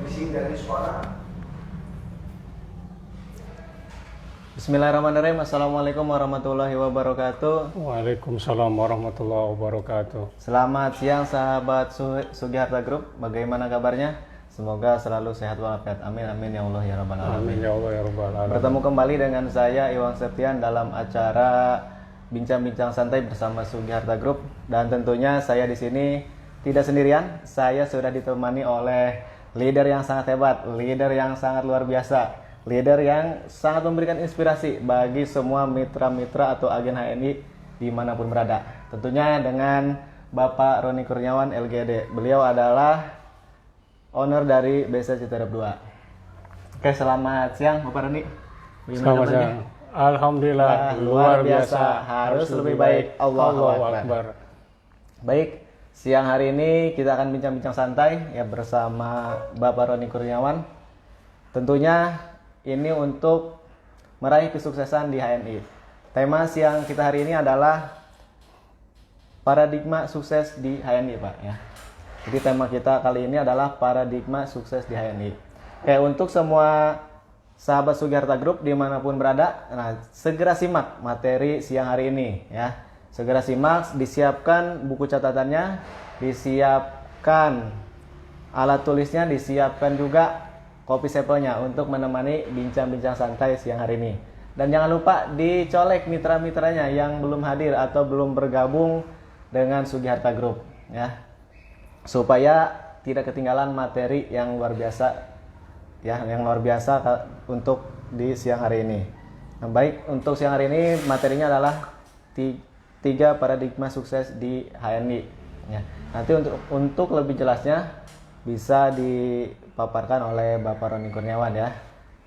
bising dari suara. Bismillahirrahmanirrahim. Assalamualaikum warahmatullahi wabarakatuh. Waalaikumsalam warahmatullahi wabarakatuh. Selamat siang sahabat Sugiharta Group. Bagaimana kabarnya? Semoga selalu sehat walafiat. Amin amin ya Allah ya rabbal alamin. Amin ya Allah ya rabbal alamin. Bertemu kembali dengan saya Iwan Septian dalam acara Bincang-bincang santai bersama Sugiharta Group, dan tentunya saya di sini tidak sendirian. Saya sudah ditemani oleh leader yang sangat hebat, leader yang sangat luar biasa, leader yang sangat memberikan inspirasi bagi semua mitra-mitra atau agen HNI dimanapun berada. Tentunya dengan Bapak Roni Kurniawan LGD. Beliau adalah owner dari BC Citerep 2. Oke, selamat siang Bapak Roni. Selamat siang. Alhamdulillah, luar biasa, harus lebih baik. Allahu Akbar. Baik, siang hari ini kita akan bincang-bincang santai ya bersama Bapak Roni Kurniawan. Tentunya ini untuk meraih kesuksesan di HNI. Tema siang kita hari ini adalah paradigma sukses di HNI, Pak ya. Jadi tema kita kali ini adalah paradigma sukses di HNI. Oke, untuk semua sahabat Sugiharta Group dimanapun berada, nah segera simak materi siang hari ini ya. Segera simak, disiapkan buku catatannya, disiapkan alat tulisnya, disiapkan juga kopi sampelnya untuk menemani bincang-bincang santai siang hari ini. Dan jangan lupa dicolek mitra-mitranya yang belum hadir atau belum bergabung dengan Sugiharta Group ya, supaya tidak ketinggalan materi yang luar biasa ya, yang luar biasa untuk di siang hari ini. Nah, baik, untuk siang hari ini materinya adalah 3 paradigma sukses di HNI ya. Nanti untuk lebih jelasnya bisa dipaparkan oleh Bapak Roni Kurniawan ya.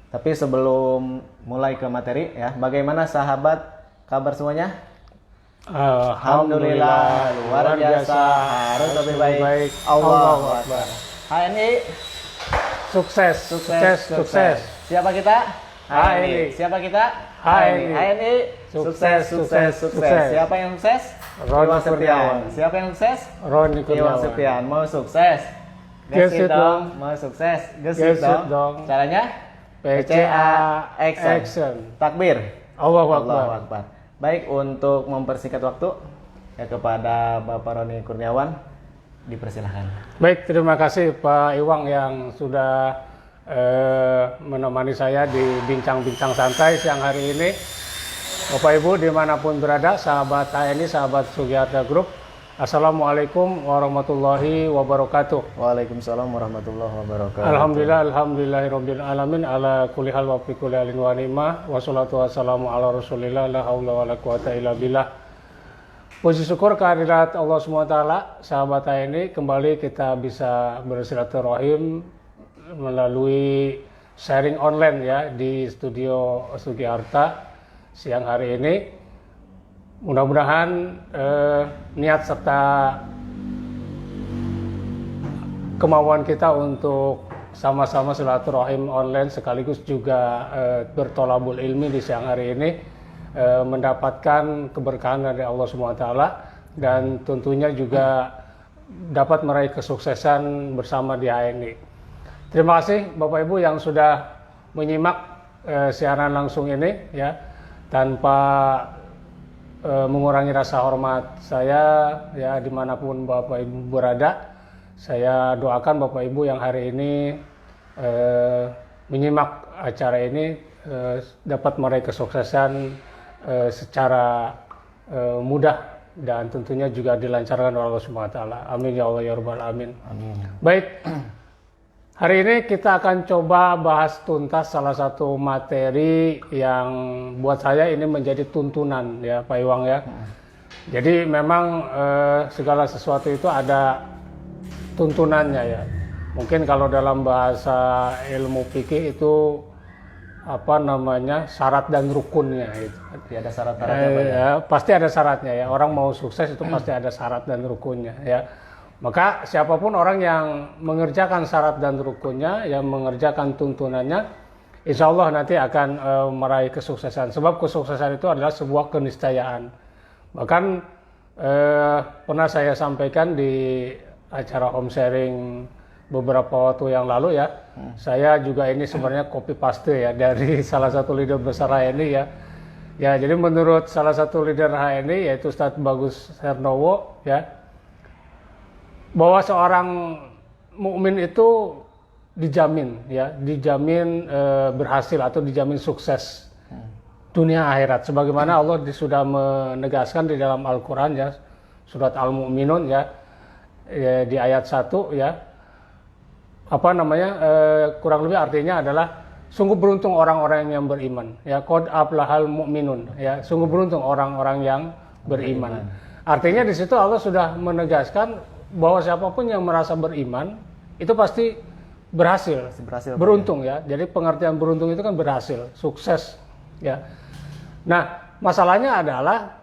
Tapi sebelum mulai ke materi ya, bagaimana sahabat kabar semuanya? Alhamdulillah, luar biasa, harus lebih baik. Allahu Akbar. HNI Sukses. Siapa kita? HNI. Siapa kita? HNI. HNI. Sukses. Siapa yang sukses? Roni Iwan Septian. Kurniawan. Siapa yang sukses? Roni Iwan Kurniawan. Septian. Mau sukses? Gesit dong. Mau sukses? Gesit Gesit dong. Caranya? PCA Action. Takbir. Allahu Allahu Akbar. Akbar. Baik, untuk mempersingkat waktu ya kepada Bapak Roni Kurniawan, dipersilahkan. Baik, terima kasih Pak Iwang yang sudah menemani saya di bincang-bincang santai siang hari ini. Bapak Ibu dimanapun berada, sahabat HNI, sahabat Sugiharta Group, Assalamualaikum warahmatullahi wabarakatuh. Waalaikumsalam warahmatullahi wabarakatuh. Alhamdulillahirabbil alamin ala kulli hal wa fi kulli halin wa ni'mah wassalatu wassalamu ala Rasulillah la haula wala quwata illa billah. Puji syukur kehadirat Allah SWT, sahabat HNI, kembali kita bisa bersilaturahim melalui sharing online ya di studio Sugiharta siang hari ini. Mudah-mudahan niat serta kemauan kita untuk sama-sama silaturahim online sekaligus juga bertolabul ilmi di siang hari ini mendapatkan keberkahan dari Allah SWT dan tentunya juga dapat meraih kesuksesan bersama di HNI. Terima kasih Bapak Ibu yang sudah menyimak siaran langsung ini ya, tanpa mengurangi rasa hormat saya ya dimanapun Bapak Ibu berada. Saya doakan Bapak Ibu yang hari ini menyimak acara ini dapat meraih kesuksesan secara mudah dan tentunya juga dilancarkan oleh Allah Subhanahu wa taala. Amin ya Allah ya rabbal alamin. Amin. Baik. Hari ini kita akan coba bahas tuntas salah satu materi yang buat saya ini menjadi tuntunan ya Pak Iwang ya. Jadi memang segala sesuatu itu ada tuntunannya ya. Mungkin kalau dalam bahasa ilmu fikih itu apa namanya, syarat dan rukunnya itu. Pasti ada syarat-syaratnya Pak ya. Ya, pasti ada syaratnya ya. Orang mau sukses itu pasti ada syarat dan rukunnya ya. Maka siapapun orang yang mengerjakan syarat dan rukunnya, yang mengerjakan tuntunannya, insya Allah nanti akan meraih kesuksesan. Sebab kesuksesan itu adalah sebuah keniscayaan. Bahkan pernah saya sampaikan di acara home sharing beberapa waktu yang lalu ya. Saya juga ini sebenarnya copy paste ya dari salah satu leader besar HNI ya. Ya, jadi menurut salah satu leader HNI yaitu Ustadz Bagus Hernowo ya, bahwa seorang mukmin itu dijamin ya, dijamin berhasil atau dijamin sukses dunia akhirat. Sebagaimana Allah sudah menegaskan di dalam Al-Qur'an ya, surat Al-Mu'minun ya, di ayat 1 ya. Kurang lebih artinya adalah sungguh beruntung orang-orang yang beriman ya, qad aflahal mu'minun ya, sungguh beruntung orang-orang yang beriman. Artinya di situ Allah sudah menegaskan bahwa siapapun yang merasa beriman itu pasti berhasil beruntung ya. Jadi pengertian beruntung itu kan berhasil, sukses ya. Nah, masalahnya adalah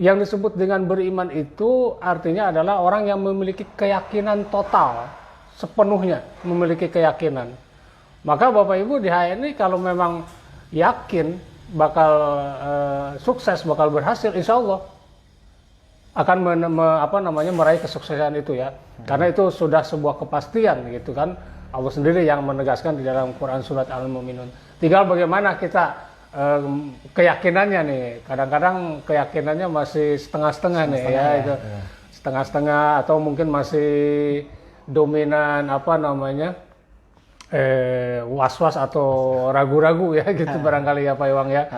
yang disebut dengan beriman itu artinya adalah orang yang memiliki keyakinan total, sepenuhnya memiliki keyakinan. Maka Bapak Ibu di HNI kalau memang yakin bakal sukses, bakal berhasil, insya Allah akan meraih kesuksesan itu ya. Karena itu sudah sebuah kepastian gitu kan. Allah sendiri yang menegaskan di dalam Quran surat Al-Mu'minun. Tinggal bagaimana kita keyakinannya nih. Kadang-kadang keyakinannya masih setengah-setengah nih ya, itu setengah-setengah atau mungkin masih dominan was-was atau ragu-ragu ya gitu barangkali ya Pak Iwang ya.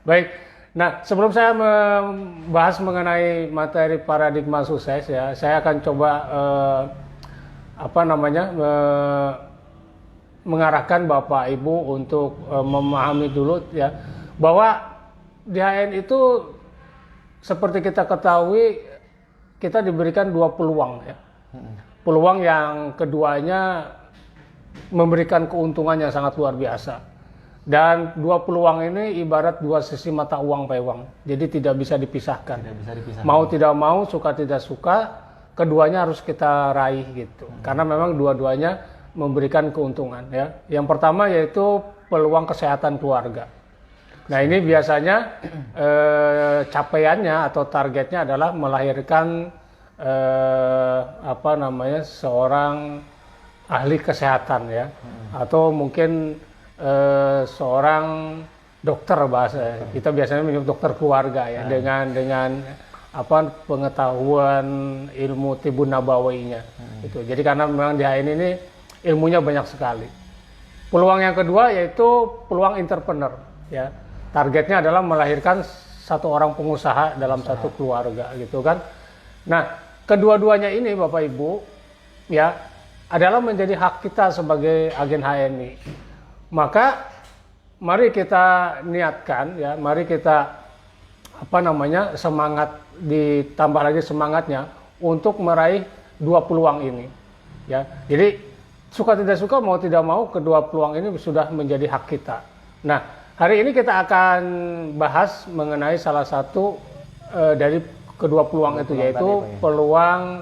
Baik. Nah, sebelum saya membahas mengenai materi paradigma sukses ya, saya akan coba mengarahkan Bapak Ibu untuk memahami dulu ya, bahwa di HN itu seperti kita ketahui kita diberikan 2 peluang ya. Peluang yang keduanya memberikan keuntungan yang sangat luar biasa. Dan 2 peluang ini ibarat 2 sisi mata uang Pak Iwang. Jadi tidak bisa dipisahkan. Mau tidak mau, suka tidak suka, keduanya harus kita raih gitu. Karena memang dua-duanya memberikan keuntungan ya. Yang pertama yaitu peluang kesehatan keluarga. Nah, ini biasanya capaiannya atau targetnya adalah melahirkan seorang ahli kesehatan ya, atau mungkin seorang dokter bahasa kita biasanya menyebut dokter keluarga ya, dengan pengetahuan ilmu tibun nabawinya itu. Jadi karena memang di HN ini ilmunya banyak sekali. Peluang yang kedua yaitu peluang entrepreneur ya. Targetnya adalah melahirkan satu orang pengusaha dalam satu keluarga gitu kan. Nah, kedua-duanya ini Bapak Ibu ya adalah menjadi hak kita sebagai agen HNI. Maka mari kita niatkan ya, mari kita semangat, ditambah lagi semangatnya untuk meraih 2 peluang ini ya. Jadi suka tidak suka, mau tidak mau, kedua peluang ini sudah menjadi hak kita. Nah, hari ini kita akan bahas mengenai salah satu dari kedua peluang itu, yaitu peluang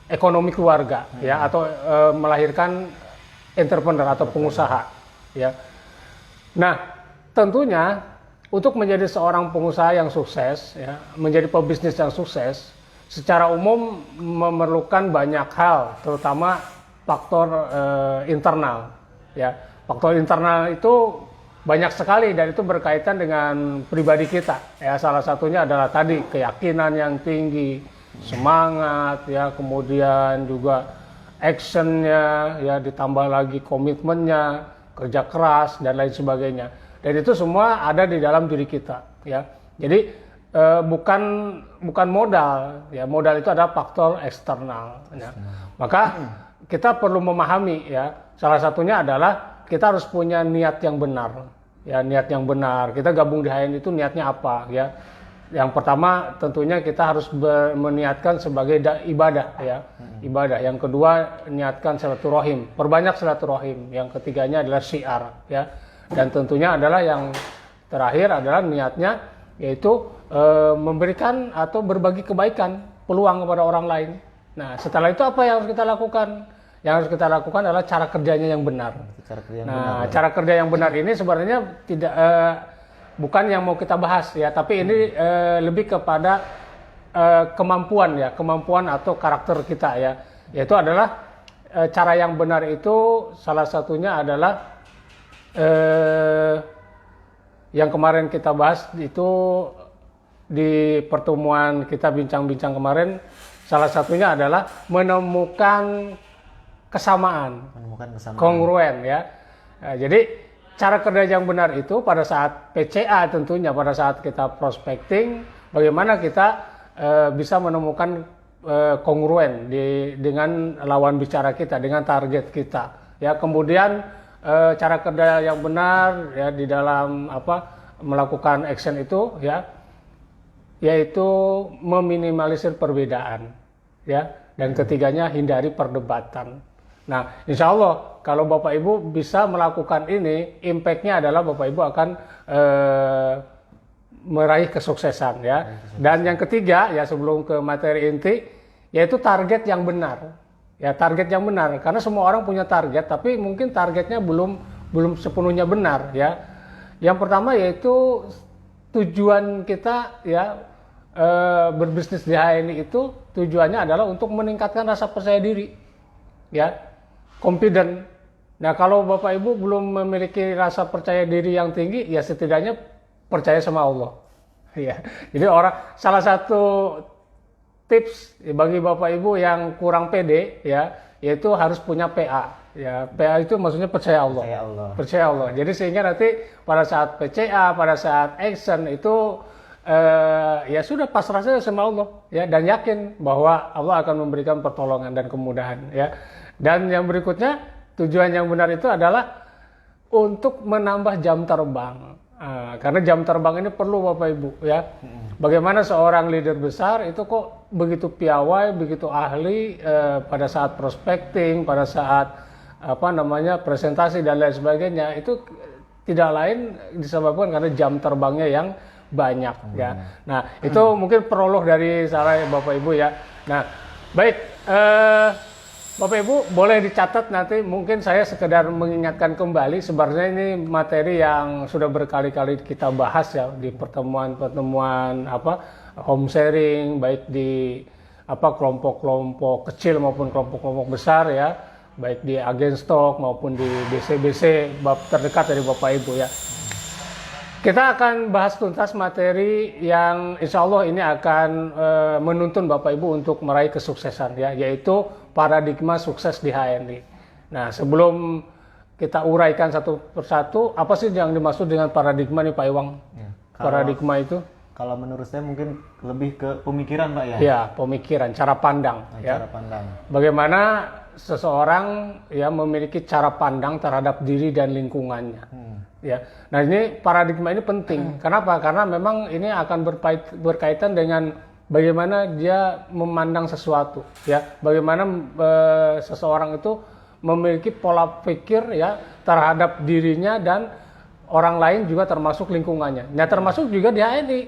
ekonomi keluarga ya, atau melahirkan entrepreneur atau pengusaha ya. Nah, tentunya untuk menjadi seorang pengusaha yang sukses ya, menjadi pebisnis yang sukses, secara umum memerlukan banyak hal, terutama faktor internal ya. Faktor internal itu banyak sekali dan itu berkaitan dengan pribadi kita ya. Salah satunya adalah tadi keyakinan yang tinggi, semangat ya, kemudian juga actionnya ya, ditambah lagi komitmennya, kerja keras dan lain sebagainya. Dan itu semua ada di dalam diri kita ya. Jadi bukan modal ya, modal itu adalah faktor eksternal ya. Maka kita perlu memahami ya, salah satunya adalah kita harus punya niat yang benar ya, niat yang benar. Kita gabung di HN itu niatnya apa ya. Yang pertama tentunya kita harus meniatkan sebagai ibadah ya, ibadah. Yang kedua niatkan silaturahim, perbanyak silaturahim. Yang ketiganya adalah syiar ya. Dan tentunya adalah yang terakhir adalah niatnya yaitu memberikan atau berbagi kebaikan, peluang kepada orang lain. Nah, setelah itu apa yang harus kita lakukan? Yang harus kita lakukan adalah cara kerjanya yang benar. Cara kerja yang benar ini sebenarnya tidak bukan yang mau kita bahas ya, tapi ini lebih kepada kemampuan ya, kemampuan atau karakter kita ya. Yaitu adalah cara yang benar itu salah satunya adalah yang kemarin kita bahas itu di pertemuan kita bincang-bincang kemarin, salah satunya adalah menemukan kesamaan, kongruen ya. Nah, jadi cara kerja yang benar itu pada saat PCA tentunya, pada saat kita prospecting, bagaimana kita bisa menemukan kongruen dengan lawan bicara kita, dengan target kita. Ya, kemudian cara kerja yang benar ya di dalam melakukan action itu ya, yaitu meminimalisir perbedaan ya, dan ketiganya hindari perdebatan. Nah, insya Allah kalau Bapak Ibu bisa melakukan ini, impact-nya adalah Bapak Ibu akan meraih kesuksesan ya. Dan yang ketiga ya, sebelum ke materi inti, yaitu target yang benar. Ya, target yang benar, karena semua orang punya target, tapi mungkin targetnya belum sepenuhnya benar ya. Yang pertama yaitu tujuan kita ya, berbisnis di HNI itu tujuannya adalah untuk meningkatkan rasa percaya diri ya, confident. Nah, kalau Bapak Ibu belum memiliki rasa percaya diri yang tinggi, ya setidaknya percaya sama Allah ya. Jadi salah satu tips bagi Bapak Ibu yang kurang pede ya, yaitu harus punya PA ya. PA itu maksudnya percaya Allah. Percaya Allah. Jadi sehingga nanti pada saat PCA, pada saat action itu ya sudah pasrah saja sama Allah ya, dan yakin bahwa Allah akan memberikan pertolongan dan kemudahan ya. Dan yang berikutnya, tujuan yang benar itu adalah untuk menambah jam terbang. Karena jam terbang ini perlu Bapak Ibu ya. Bagaimana seorang leader besar itu kok begitu piawai, begitu ahli pada saat prospecting, pada saat presentasi dan lain sebagainya, itu tidak lain disebabkan karena jam terbangnya yang banyak ya. Nah, itu mungkin prolog dari saya Bapak Ibu ya. Nah, baik, Bapak Ibu boleh dicatat, nanti mungkin saya sekedar mengingatkan kembali, sebenarnya ini materi yang sudah berkali-kali kita bahas ya di pertemuan-pertemuan home sharing, baik di kelompok-kelompok kecil maupun kelompok-kelompok besar ya, baik di agen stok maupun di BC-BC terdekat dari Bapak Ibu ya. Kita akan bahas tuntas materi yang insya Allah ini akan menuntun Bapak Ibu untuk meraih kesuksesan ya, yaitu paradigma sukses di HNI. Nah, sebelum kita uraikan satu persatu, apa sih yang dimaksud dengan paradigma nih Pak Iwang? Ya, paradigma itu? Kalau menurut saya mungkin lebih ke pemikiran Pak ya? Ya, pemikiran, cara pandang. Cara pandang. Bagaimana seseorang ya memiliki cara pandang terhadap diri dan lingkungannya. Ya, nah ini paradigma ini penting. Kenapa? Karena memang ini akan berkaitan dengan bagaimana dia memandang sesuatu. Ya, bagaimana seseorang itu memiliki pola pikir ya terhadap dirinya dan orang lain juga termasuk lingkungannya. Nah, termasuk juga di HNI.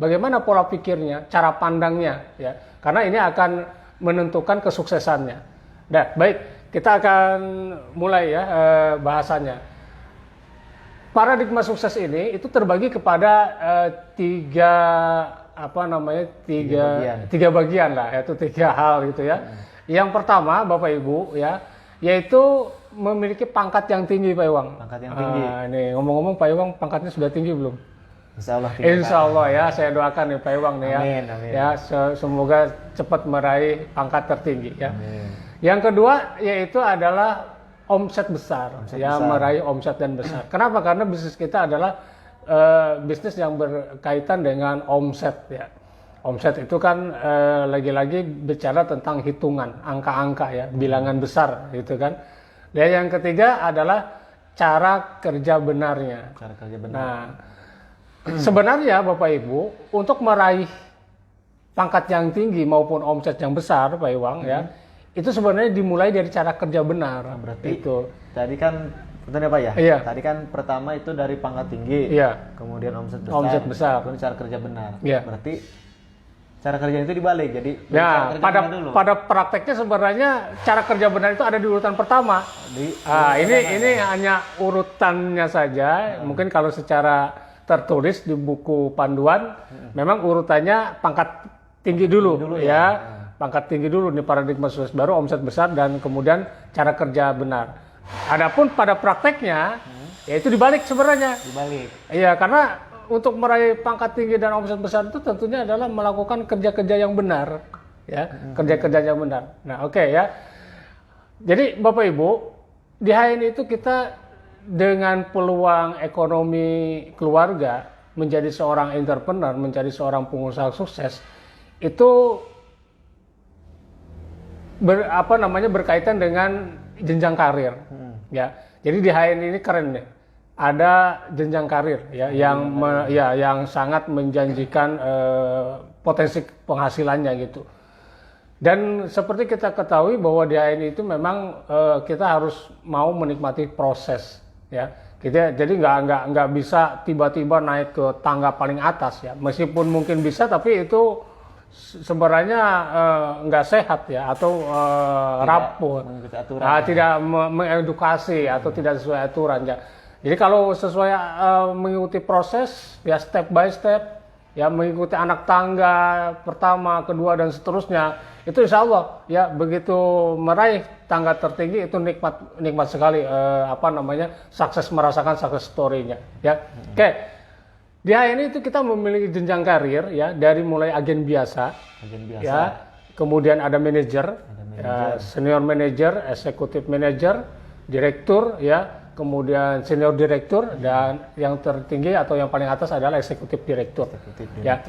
Bagaimana pola pikirnya, cara pandangnya, ya. Karena ini akan menentukan kesuksesannya. Nah, baik, kita akan mulai ya bahasannya. Paradigma sukses ini itu terbagi kepada tiga bagian lah, yaitu 3 hal gitu ya. Yang pertama, Bapak Ibu ya, yaitu memiliki pangkat yang tinggi Pak Iwang. Pangkat yang tinggi. Ini ngomong-ngomong Pak Iwang pangkatnya sudah tinggi belum? Insya Allah. Insya Allah ya, saya doakan nih Pak Iwang nih ya. Amin. Ya, semoga cepat meraih pangkat tertinggi ya. Amin. Yang kedua yaitu adalah omset besar, meraih omset dan besar. Kenapa? Karena bisnis kita adalah bisnis yang berkaitan dengan omset ya. Omset itu kan lagi-lagi bicara tentang hitungan, angka-angka ya, bilangan besar gitu kan. Dan yang ketiga adalah cara kerja benarnya. Cara kerja benar. Nah, sebenarnya Bapak Ibu untuk meraih pangkat yang tinggi maupun omset yang besar Pak Iwang ya, itu sebenarnya dimulai dari cara kerja benar. Nah, berarti itu. Tadi kan betul ya Pak ya? Iya. Tadi kan pertama itu dari pangkat tinggi. Iya. Kemudian omset besar. Omset besar. Kemudian cara kerja benar. Iya. Berarti cara kerja itu dibalik. Jadi ya, pada prakteknya sebenarnya cara kerja benar itu ada di urutan pertama. Ini hanya urutannya saja. Mungkin kalau secara tertulis di buku panduan memang urutannya pangkat tinggi dulu ya. pangkat tinggi dulu nih, paradigma sukses baru, omset besar, dan kemudian cara kerja benar. Adapun pada prakteknya, ya itu dibalik sebenarnya. Dibalik. Iya, karena untuk meraih pangkat tinggi dan omset besar itu tentunya adalah melakukan kerja-kerja yang benar, ya, kerja-kerja yang benar. Nah, oke ya. Jadi Bapak Ibu, di HNI itu kita dengan peluang ekonomi keluarga, menjadi seorang entrepreneur, menjadi seorang pengusaha sukses, itu berkaitan dengan jenjang karir. Ya, jadi di HNI ini keren nih. Ada jenjang karir ya yang sangat menjanjikan potensi penghasilannya gitu. Dan seperti kita ketahui bahwa di HNI itu memang kita harus mau menikmati proses ya. Kita jadi nggak bisa tiba-tiba naik ke tangga paling atas ya. Meskipun mungkin bisa, tapi itu sebenarnya nggak sehat ya, atau rapuh, tidak mengedukasi atau tidak sesuai aturan ya. Jadi kalau sesuai mengikuti proses ya, step by step ya, mengikuti anak tangga pertama, kedua, dan seterusnya, itu insya Allah ya, begitu meraih tangga tertinggi itu nikmat sekali, merasakan sukses story-nya ya. Oke. Di HNI itu kita memiliki jenjang karir ya, dari mulai agen biasa ya, kemudian ada manajer, ya, senior manager, eksekutif manager, direktur ya, kemudian senior direktur, dan yang tertinggi atau yang paling atas adalah eksekutif direktur. Ya.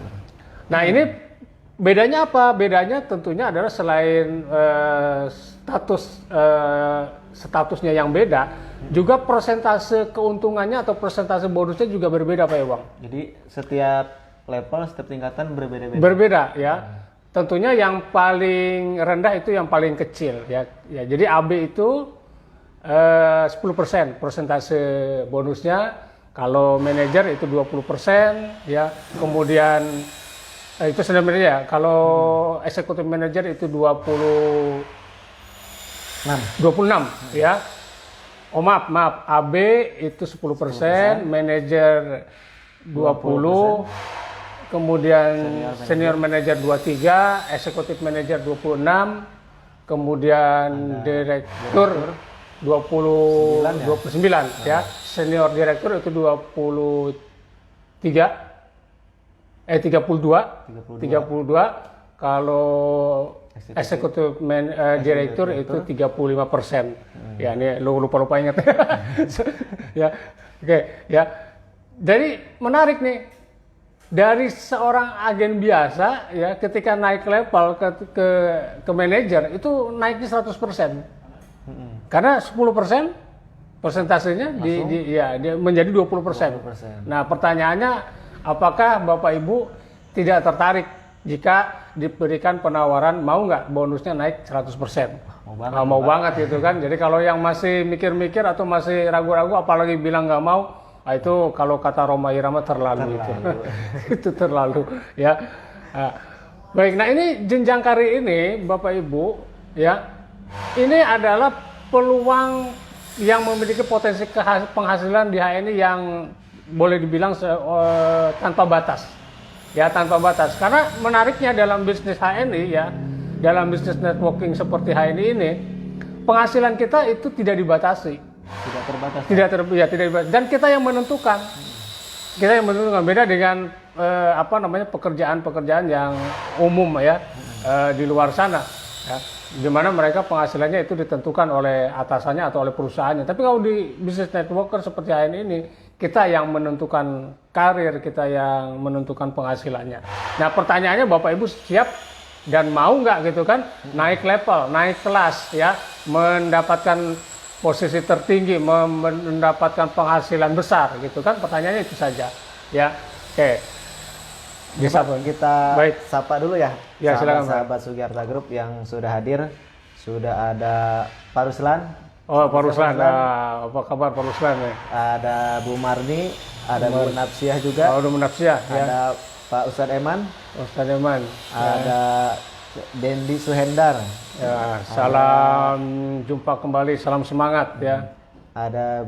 Nah, ini bedanya apa? Bedanya tentunya adalah selain statusnya yang beda, juga persentase keuntungannya atau persentase bonusnya juga berbeda, Pak Iwang. Jadi setiap level, setiap tingkatan berbeda-beda. Berbeda ya. Tentunya yang paling rendah itu yang paling kecil ya. Ya, jadi AB itu 10% persentase bonusnya, kalau manajer itu 20% ya, kemudian itu sebenarnya ya, kalau eksekutif manajer itu 26 ya. Oh maaf, AB itu 10%, manajer 20%, kemudian senior manajer 23, eksekutif manajer 26, kemudian direktur 29 ya. Senior direktur itu 32. Kalau eksekutif direktur itu 35%. Ya, ini lupa ingat. Ya. Oke, ya. Jadi menarik nih. Dari seorang agen biasa ya, ketika naik level ke manajer itu naiknya 100%. Karena 10% persentasenya dia menjadi 20%. Nah, pertanyaannya, apakah Bapak Ibu tidak tertarik jika diberikan penawaran, mau nggak bonusnya naik 100%? Mau banget gitu kan. Jadi kalau yang masih mikir-mikir atau masih ragu-ragu, apalagi bilang nggak mau, itu kalau kata Roma Irama terlalu. Itu. Itu terlalu ya. Baik, nah ini jenjang karir ini Bapak Ibu ya, ini adalah peluang yang memiliki potensi penghasilan di HNI yang boleh dibilang tanpa batas. Ya, tanpa batas. Karena menariknya dalam bisnis HNI ya, dalam bisnis networking seperti HNI ini, penghasilan kita itu tidak dibatasi. Tidak terbatas. Dan kita yang menentukan. Beda dengan pekerjaan-pekerjaan yang umum ya, di luar sana ya, di mana mereka penghasilannya itu ditentukan oleh atasannya atau oleh perusahaannya. Tapi kalau di bisnis networker seperti HNI ini, kita yang menentukan karir, kita yang menentukan penghasilannya. Nah, pertanyaannya, Bapak Ibu siap dan mau nggak gitu kan, naik level, naik kelas ya, mendapatkan posisi tertinggi, mendapatkan penghasilan besar gitu kan? Pertanyaannya itu saja ya. Oke. Bisa kita sapa dulu ya, silakan sahabat Sugiarta Group yang sudah hadir. Sudah ada Pak Ruslan. Oh, Pak Ruslan. Apa kabar Pak Ruslan ya? Ada Bu Marni, ada Bu Napsiah juga. Oh, Bu Napsiah ya. Ada Pak Ustadz Eman. Ada Dendi Suhendar. Ya, salam jumpa kembali, salam semangat ya. Ada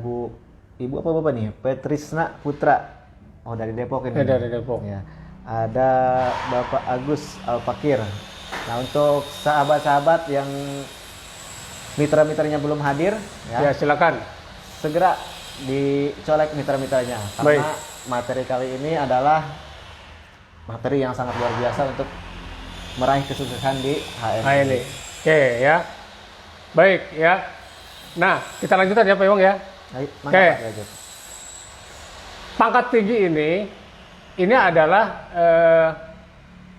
Ibu apa Bapak nih? Petrisna Putra. Oh, dari Depok ini. Dari Depok. Ya. Ada Bapak Agus Alpakir. Nah, untuk sahabat-sahabat yang mitra-mitranya belum hadir, Ya, silakan. segera dicolek mitra-mitranya. Baik. Karena materi kali ini adalah materi yang sangat luar biasa untuk meraih kesuksesan di HMI. HNI. Oke ya. Baik ya. Nah, kita lanjutkan ya Pak Iwang ya. Baik, Oke. mantap, Pak Derajat. Pangkat tinggi ini adalah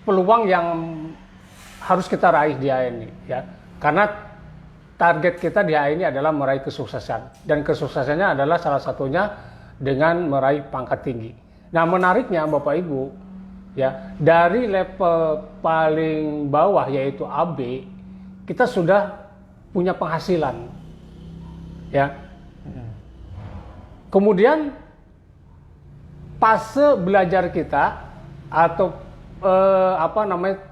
peluang yang harus kita raih di HNI ya. Karena target kita di HNI adalah meraih kesuksesan, dan kesuksesannya adalah salah satunya dengan meraih pangkat tinggi. Nah, menariknya Bapak Ibu ya, dari level paling bawah yaitu AB, kita sudah punya penghasilan ya. Kemudian fase belajar kita atau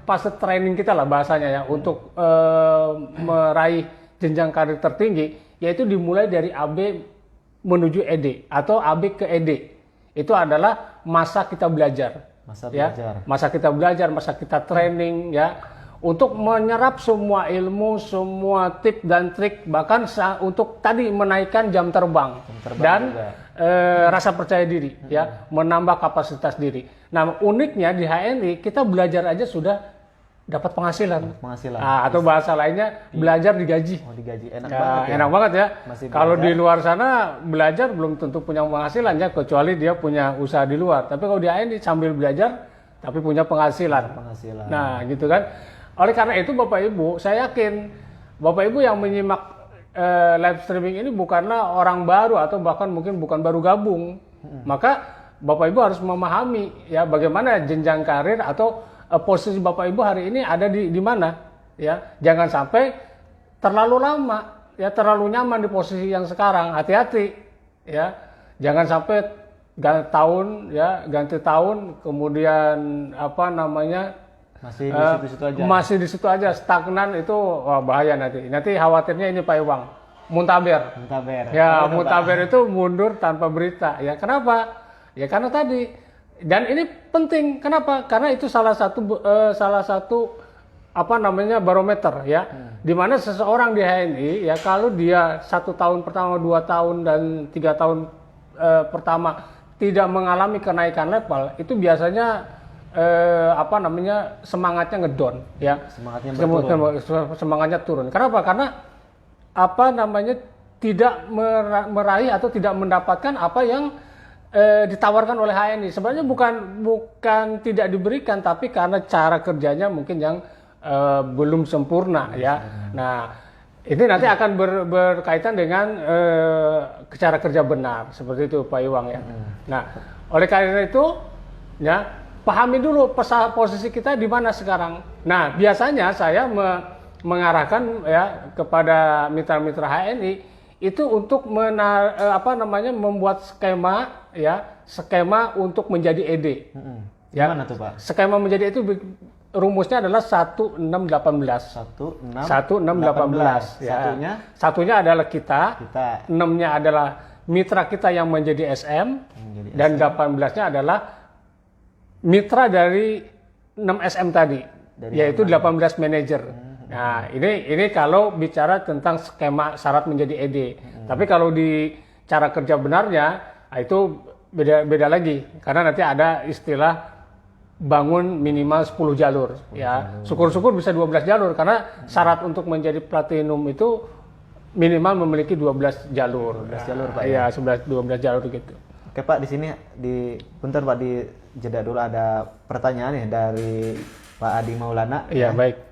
fase training kita lah bahasanya ya, untuk meraih jenjang karir tertinggi, yaitu dimulai dari AB menuju ED atau AB ke ED. Itu adalah masa kita belajar. Masa ya, belajar. masa kita belajar, masa kita training ya, untuk menyerap semua ilmu, semua tip dan trik, bahkan untuk tadi menaikkan jam terbang dan rasa percaya diri ya, menambah kapasitas diri. Nah, uniknya di HNI kita belajar aja sudah dapat penghasilan. Nah, atau bahasa lainnya belajar digaji. Oh, digaji. Enak ya, banget ya. Enak banget ya. Kalau belajar. di luar sana belajar belum tentu punya penghasilan ya, kecuali dia punya usaha di luar. Tapi kalau di HNI sambil belajar tapi punya penghasilan. Nah, gitu kan. Oleh karena itu Bapak Ibu, saya yakin Bapak Ibu yang menyimak live streaming ini bukanlah orang baru atau bahkan mungkin bukan baru gabung. Maka Bapak Ibu harus memahami ya bagaimana jenjang karir atau posisi Bapak Ibu hari ini ada di mana ya. Jangan sampai terlalu lama ya, terlalu nyaman di posisi yang sekarang. Hati-hati ya. Jangan sampai ganti tahun kemudian masih di situ-situ aja. Masih di situ aja, stagnan, itu wah, bahaya nanti. Nanti khawatirnya ini Pak Iwang, muntaber. Ya, muntaber itu mundur tanpa berita. Ya, kenapa? Ya karena tadi. Dan ini penting. Kenapa? Karena itu salah satu barometer ya. Di mana seseorang di HNI ya, kalau dia 1 tahun pertama, 2 tahun dan 3 tahun pertama tidak mengalami kenaikan level, itu biasanya semangatnya ngedon ya. Semangatnya turun. Kenapa? Karena tidak meraih atau tidak mendapatkan apa yang ditawarkan oleh HNI. Sebenarnya bukan tidak diberikan, tapi karena cara kerjanya mungkin yang belum sempurna ya. Nah, ini nanti akan berkaitan dengan cara kerja benar, seperti itu Pak Iwang ya. Nah, oleh karena itu ya, pahami dulu posisi kita di mana sekarang. Nah, biasanya saya mengarahkan ya kepada mitra-mitra HNI itu untuk membuat skema untuk menjadi ED. Ya. Gimana tuh Pak? Skema menjadi itu rumusnya adalah 1618. 1618. Ya. Satunya adalah kita. 6-nya adalah mitra kita yang menjadi SM. Dan 18-nya adalah mitra dari 6 SM tadi, yaitu 18 manager. Nah, ini kalau bicara tentang skema syarat menjadi ED. Tapi kalau di cara kerja benarnya, itu beda lagi. Karena nanti ada istilah bangun minimal 10 jalur. Ya, syukur-syukur bisa 12 jalur. Karena syarat untuk menjadi platinum itu minimal memiliki 12 jalur. 12 jalur Pak. Iya, 12 jalur gitu. Oke Pak, di sini bentar Pak, di jeda dulu ada pertanyaan nih dari Pak Adi Maulana. Iya, baik.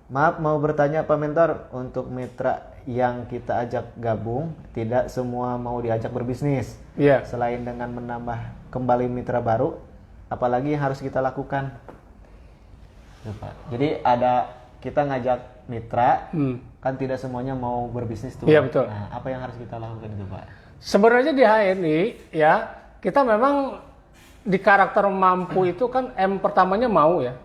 Maaf, mau bertanya Pak Mentor, untuk mitra yang kita ajak gabung, tidak semua mau diajak berbisnis. Iya. Selain dengan menambah kembali mitra baru, apalagi yang harus kita lakukan? Pak. Jadi kita ngajak mitra, kan tidak semuanya mau berbisnis tuh. Iya, betul. Nah, apa yang harus kita lakukan itu Pak? Sebenarnya di HNI ya, kita memang di karakter mampu itu kan pertamanya mau ya.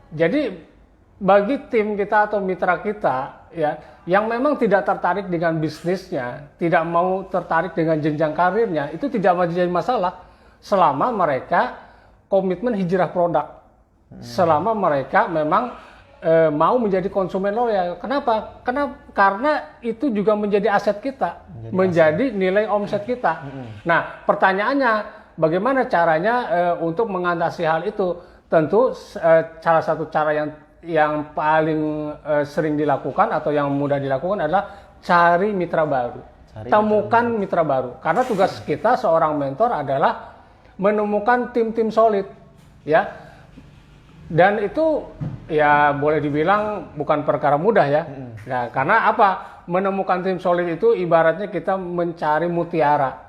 Jadi bagi tim kita atau mitra kita ya, yang memang tidak tertarik dengan bisnisnya, tidak mau tertarik dengan jenjang karirnya, itu tidak menjadi masalah selama mereka komitmen hijrah produk. Selama mereka memang mau menjadi konsumen loyal. Kenapa? Karena itu juga menjadi aset kita, menjadi nilai omset kita. Nah, pertanyaannya bagaimana caranya untuk mengatasi hal itu? Tentu salah satu cara yang paling sering dilakukan atau yang mudah dilakukan adalah cari mitra baru. Temukan mitra baru. Karena tugas kita seorang mentor adalah menemukan tim-tim solid, ya. Dan itu ya boleh dibilang bukan perkara mudah ya. Nah, karena apa? Menemukan tim solid itu ibaratnya kita mencari mutiara.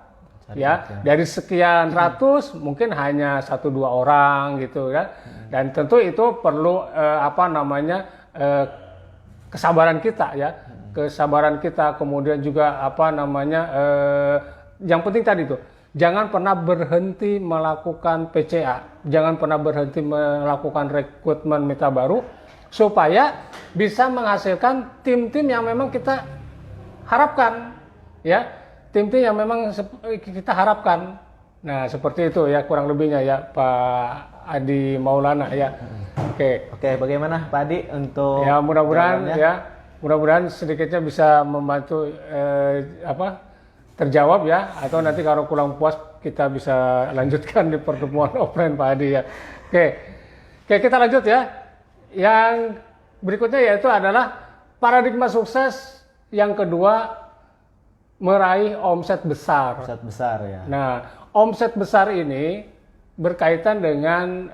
Dari sekian ratus mungkin hanya 1-2 orang gitu ya. Dan tentu itu perlu kesabaran kita ya. Kesabaran kita, kemudian juga yang penting tadi tuh, jangan pernah berhenti melakukan PCA, jangan pernah berhenti melakukan rekrutmen mitra baru supaya bisa menghasilkan tim-tim yang memang kita harapkan, ya, tim-tim yang memang kita harapkan. Nah, seperti itu ya kurang lebihnya ya Pak Adi Maulana ya. Oke, bagaimana Pak Adi untuk ya mudah-mudahan sedikitnya bisa membantu terjawab ya, atau nanti kalau kurang puas kita bisa lanjutkan di pertemuan offline Pak Adi ya. Oke, kita lanjut ya. Yang berikutnya yaitu adalah paradigma sukses yang kedua, meraih omset besar. Omset besar ya. Nah, omset besar ini berkaitan dengan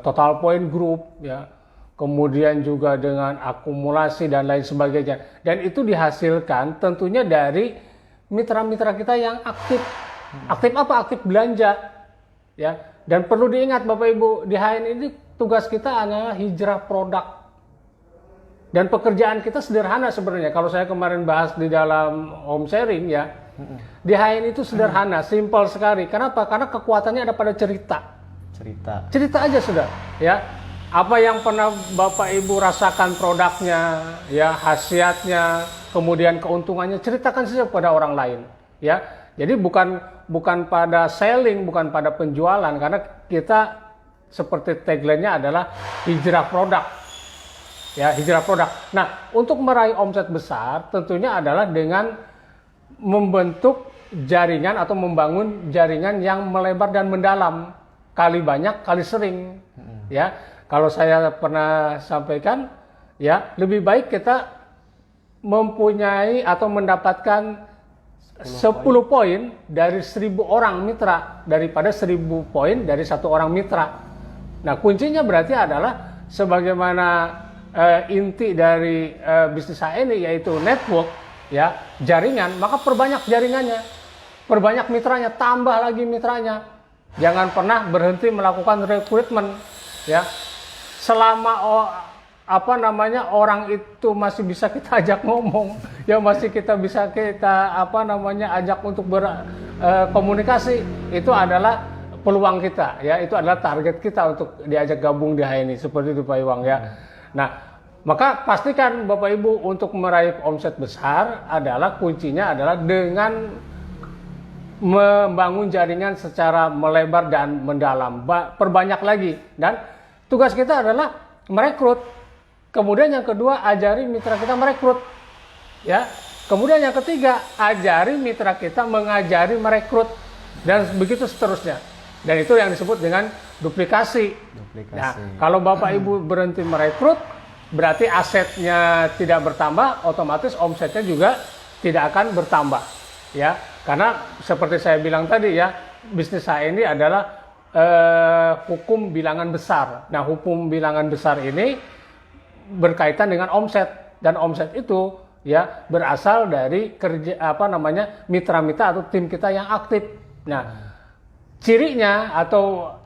total point group ya. Kemudian juga dengan akumulasi dan lain sebagainya. Dan itu dihasilkan tentunya dari mitra-mitra kita yang aktif. Aktif apa? Aktif belanja. Ya. Dan perlu diingat Bapak Ibu, di HN ini tugas kita adalah hijrah produk. Dan pekerjaan kita sederhana sebenarnya. Kalau saya kemarin bahas di dalam home sharing ya, di HN itu sederhana, simpel sekali. Kenapa? Karena kekuatannya ada pada cerita. Cerita aja sudah, ya. Apa yang pernah Bapak Ibu rasakan produknya, ya, khasiatnya, kemudian keuntungannya, ceritakan saja pada orang lain, ya. Jadi bukan pada selling, bukan pada penjualan, karena kita seperti tagline-nya adalah hijrah produk. Ya, hijrah produk. Nah, untuk meraih omset besar tentunya adalah dengan membentuk jaringan atau membangun jaringan yang melebar dan mendalam, kali banyak, kali sering, ya. Kalau saya pernah sampaikan, ya, lebih baik kita mempunyai atau mendapatkan 10 poin dari 1000 orang mitra daripada 1000 poin dari 1 orang mitra. Nah, kuncinya berarti adalah sebagaimana inti dari bisnis saya ini yaitu network, ya, jaringan, maka perbanyak jaringannya, perbanyak mitranya, tambah lagi mitranya. Jangan pernah berhenti melakukan rekrutmen, ya. Selama orang itu masih bisa kita ajak ngomong, ya, masih kita bisa ajak untuk berkomunikasi, itu adalah peluang kita, ya, itu adalah target kita untuk diajak gabung di HNI, seperti itu Pak Iwang ya. Nah, maka pastikan Bapak Ibu untuk meraih omset besar adalah kuncinya adalah dengan membangun jaringan secara melebar dan mendalam, perbanyak lagi, dan tugas kita adalah merekrut. Kemudian yang kedua, ajari mitra kita merekrut, ya. Kemudian yang ketiga, ajari mitra kita mengajari merekrut, dan begitu seterusnya. Dan itu yang disebut dengan duplikasi. Nah, kalau Bapak Ibu berhenti merekrut, berarti asetnya tidak bertambah, otomatis omsetnya juga tidak akan bertambah, ya. Karena seperti saya bilang tadi ya, bisnis saya ini adalah hukum bilangan besar. Nah, hukum bilangan besar ini berkaitan dengan omset, dan omset itu ya berasal dari mitra-mitra atau tim kita yang aktif. Nah, cirinya atau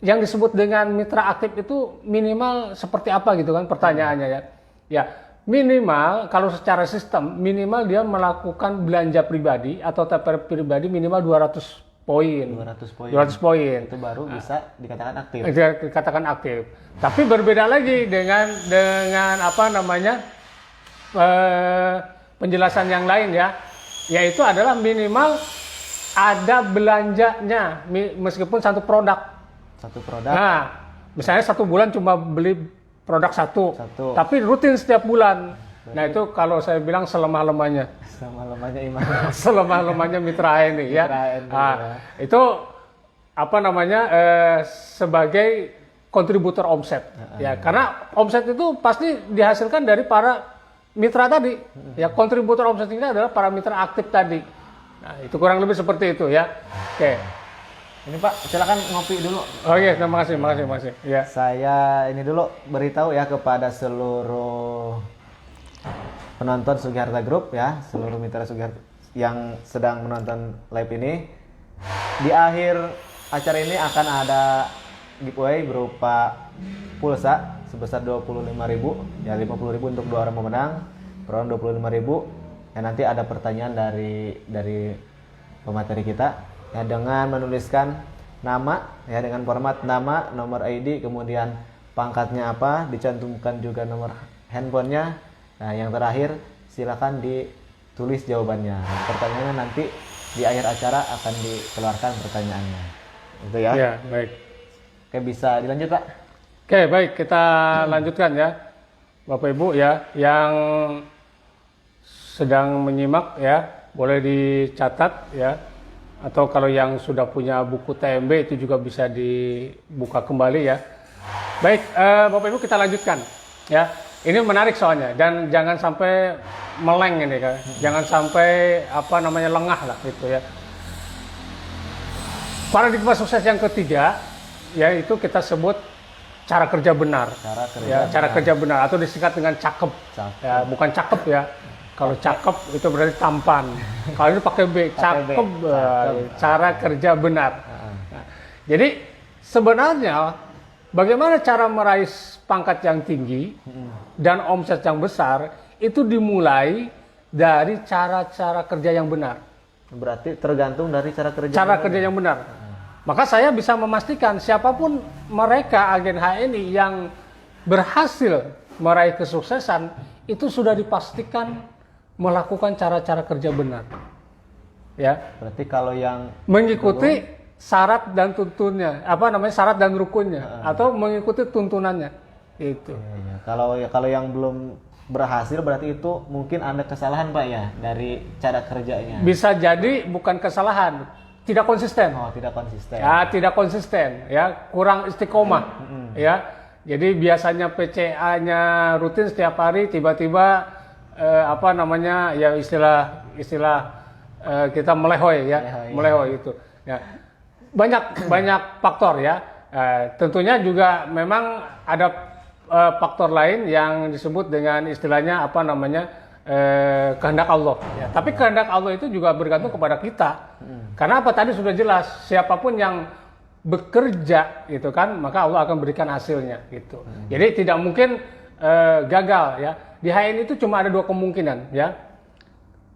yang disebut dengan mitra aktif itu minimal seperti apa gitu kan pertanyaannya ya. Ya, minimal kalau secara sistem minimal dia melakukan belanja pribadi atau TPR pribadi minimal 200 poin. 200 poin. Itu baru bisa dikatakan aktif. Dikatakan aktif. Tapi berbeda lagi dengan penjelasan yang lain ya. Yaitu adalah minimal ada belanjanya meskipun satu produk. Satu produk. Nah, misalnya 1 bulan cuma beli produk satu. Tapi rutin setiap bulan. Berarti, nah itu kalau saya bilang selemah-lemahnya. Selemah-lemahnya iman. Selemah-lemahnya mitra HNI ya. Itu apa namanya sebagai kontributor omset. Ya, karena omset itu pasti dihasilkan dari para mitra tadi. Ya, kontributor omset ini adalah para mitra aktif tadi. Nah, itu kurang lebih seperti itu ya. Oke. Ini Pak, silakan ngopi dulu. Oh iya, terima kasih. Ya. Saya ini dulu beritahu ya kepada seluruh penonton Sugiharta Group ya, seluruh mitra Sugiharta yang sedang menonton live ini. Di akhir acara ini akan ada giveaway berupa pulsa sebesar 25.000 ya, 50.000 untuk 2 orang pemenang, per orang 25.000. Ya, nanti ada pertanyaan dari pemateri kita. Ya, dengan menuliskan nama ya, dengan format nama, nomor ID, kemudian pangkatnya apa, dicantumkan juga nomor handphonenya. Nah, yang terakhir silakan ditulis jawabannya. Nah, pertanyaannya nanti di akhir acara akan dikeluarkan pertanyaannya. Itu ya. Ya, baik. Oke, bisa dilanjut Pak? Oke, baik, kita lanjutkan ya. Bapak Ibu ya yang sedang menyimak ya, boleh dicatat ya. Atau kalau yang sudah punya buku TMB itu juga bisa dibuka kembali ya. Baik, Bapak Ibu kita lanjutkan ya. Ini menarik soalnya dan jangan sampai meleng ini kan. Jangan sampai apa namanya lengah lah gitu ya. Paradigma sukses yang ketiga yaitu kita sebut cara kerja benar. Cara kerja benar atau disingkat dengan cakep. Ya, bukan cakep ya. Kalau cakep itu berarti tampan. Kalau ini pakai B, cakep. Cara kerja benar. Nah, jadi sebenarnya bagaimana cara meraih pangkat yang tinggi dan omset yang besar itu dimulai dari cara-cara kerja yang benar. Berarti tergantung dari cara kerja. Yang benar. Maka saya bisa memastikan siapapun mereka agen HNI yang berhasil meraih kesuksesan itu sudah dipastikan melakukan cara-cara kerja benar. Ya. Berarti kalau yang mengikuti syarat dan tuntunnya, syarat dan rukunnya atau mengikuti tuntunannya. Itu. Ya. Kalau yang belum berhasil berarti itu mungkin ada kesalahan Pak ya dari cara kerjanya. Bisa jadi bukan kesalahan, tidak konsisten. Oh, tidak konsisten. Ya, tidak konsisten ya, kurang istiqomah. Ya. Jadi biasanya PCA-nya rutin setiap hari, tiba-tiba ya istilah kita melehoi ya, melehoi itu. Ya. Banyak faktor ya. Tentunya juga memang ada faktor lain yang disebut dengan istilahnya kehendak Allah. Ya. Tapi kehendak Allah itu juga bergantung kepada kita. Karena apa tadi sudah jelas, siapapun yang bekerja gitu kan, maka Allah akan berikan hasilnya gitu. Jadi tidak mungkin gagal ya. Di HNI itu cuma ada 2 kemungkinan ya.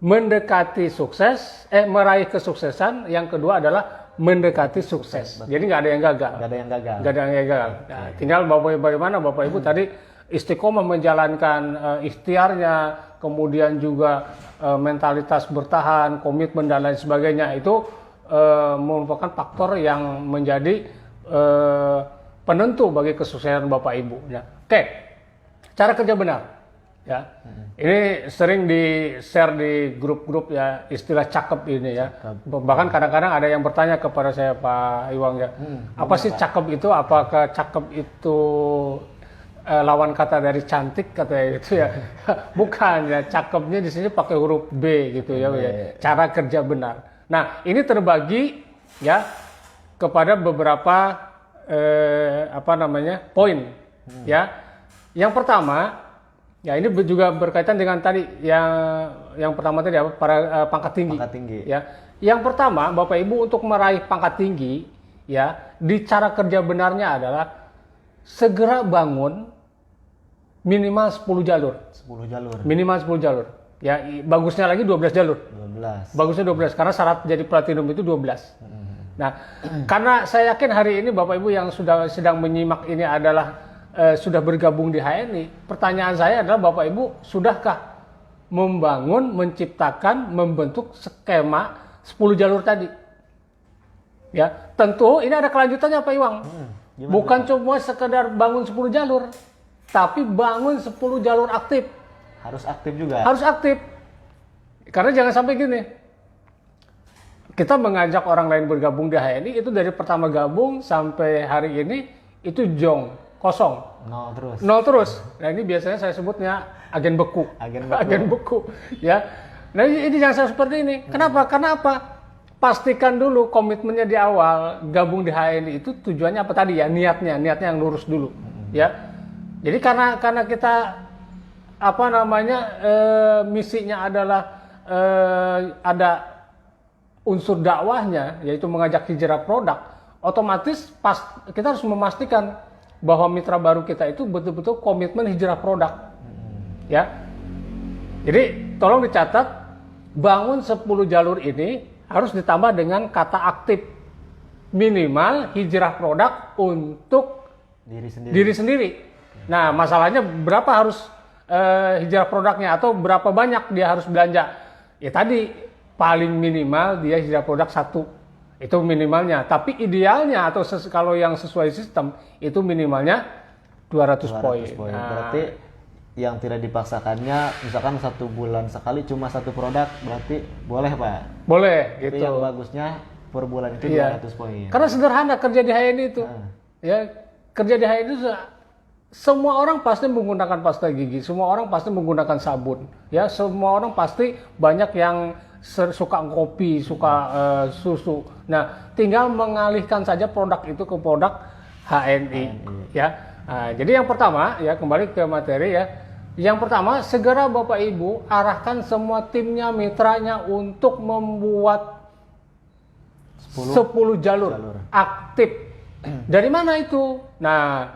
Mendekati sukses, meraih kesuksesan, yang kedua adalah mendekati sukses. Betul. Jadi nggak ada yang gagal. Nah, tinggal bagaimana Bapak Ibu tadi istiqomah menjalankan ikhtiarnya, kemudian juga mentalitas bertahan, komitmen dan lain sebagainya itu merupakan faktor yang menjadi penentu bagi kesuksesan Bapak Ibu. Ya. Oke, cara kerja benar. Ya, ini sering di-share di grup-grup ya, istilah cakep ini ya. Bahkan kadang-kadang ada yang bertanya kepada saya, Pak Iwang ya, apa sih cakep itu? Apakah cakep itu lawan kata dari cantik katanya gitu ya? Bukan ya, cakepnya di sini pakai huruf B gitu ya. Cara kerja benar. Nah, ini terbagi ya kepada beberapa poin ya. Yang pertama, ya ini juga berkaitan dengan tadi yang pertama tadi para pangkat tinggi. Ya. Yang pertama, Bapak Ibu untuk meraih pangkat tinggi ya, di cara kerja benarnya adalah segera bangun minimal 10 jalur. 10 jalur. Minimal 10 jalur. Ya, bagusnya lagi 12 jalur. 12. Bagusnya 12 karena syarat jadi platinum itu 12. Nah, karena saya yakin hari ini Bapak Ibu yang sedang menyimak ini adalah sudah bergabung di HNI, pertanyaan saya adalah Bapak Ibu sudahkah membangun, menciptakan, membentuk skema 10 jalur tadi? Ya, tentu ini ada kelanjutannya Pak Iwang. Gimana Bukan tuh? cuma sekedar bangun 10 jalur, tapi bangun 10 jalur aktif. Harus aktif juga. Harus aktif. Karena jangan sampai gini. Kita mengajak orang lain bergabung di HNI itu dari pertama gabung sampai hari ini itu jong, kosong. Nol terus. Nol terus. Nah, ini biasanya saya sebutnya agen beku. Agen beku. Agen beku, ya. Nah, ini jangan sampai seperti ini. Kenapa? Karena apa? Pastikan dulu komitmennya di awal gabung di HNI itu tujuannya apa tadi ya, niatnya yang lurus dulu, ya. Jadi karena kita apa namanya misinya adalah ada unsur dakwahnya yaitu mengajak hijrah produk, otomatis kita harus memastikan bahwa mitra baru kita itu betul-betul komitmen hijrah produk, ya. Jadi tolong dicatat, bangun 10 jalur ini harus ditambah dengan kata aktif, minimal hijrah produk untuk diri sendiri. Nah, masalahnya berapa harus hijrah produknya atau berapa banyak dia harus belanja? Ya tadi paling minimal dia hijrah produk 1, itu minimalnya. Tapi idealnya atau kalau yang sesuai sistem itu minimalnya 200 poin. Nah, berarti yang tidak dipaksakannya, misalkan 1 bulan sekali cuma 1 produk, berarti boleh Pak? Boleh, Tapi gitu. yang bagusnya per bulan itu Iya. 200 poin. Karena sederhana kerja di HNI itu. Ya, kerja di HNI itu semua orang pasti menggunakan pasta gigi, semua orang pasti menggunakan sabun. Ya, semua orang pasti banyak yang suka kopi, suka susu. Nah, tinggal mengalihkan saja produk itu ke produk HNI. Ya. Nah, jadi yang pertama ya, kembali ke materi ya. Yang pertama, segera Bapak Ibu arahkan semua timnya, mitranya untuk membuat 10 jalur aktif. Dari mana itu? Nah,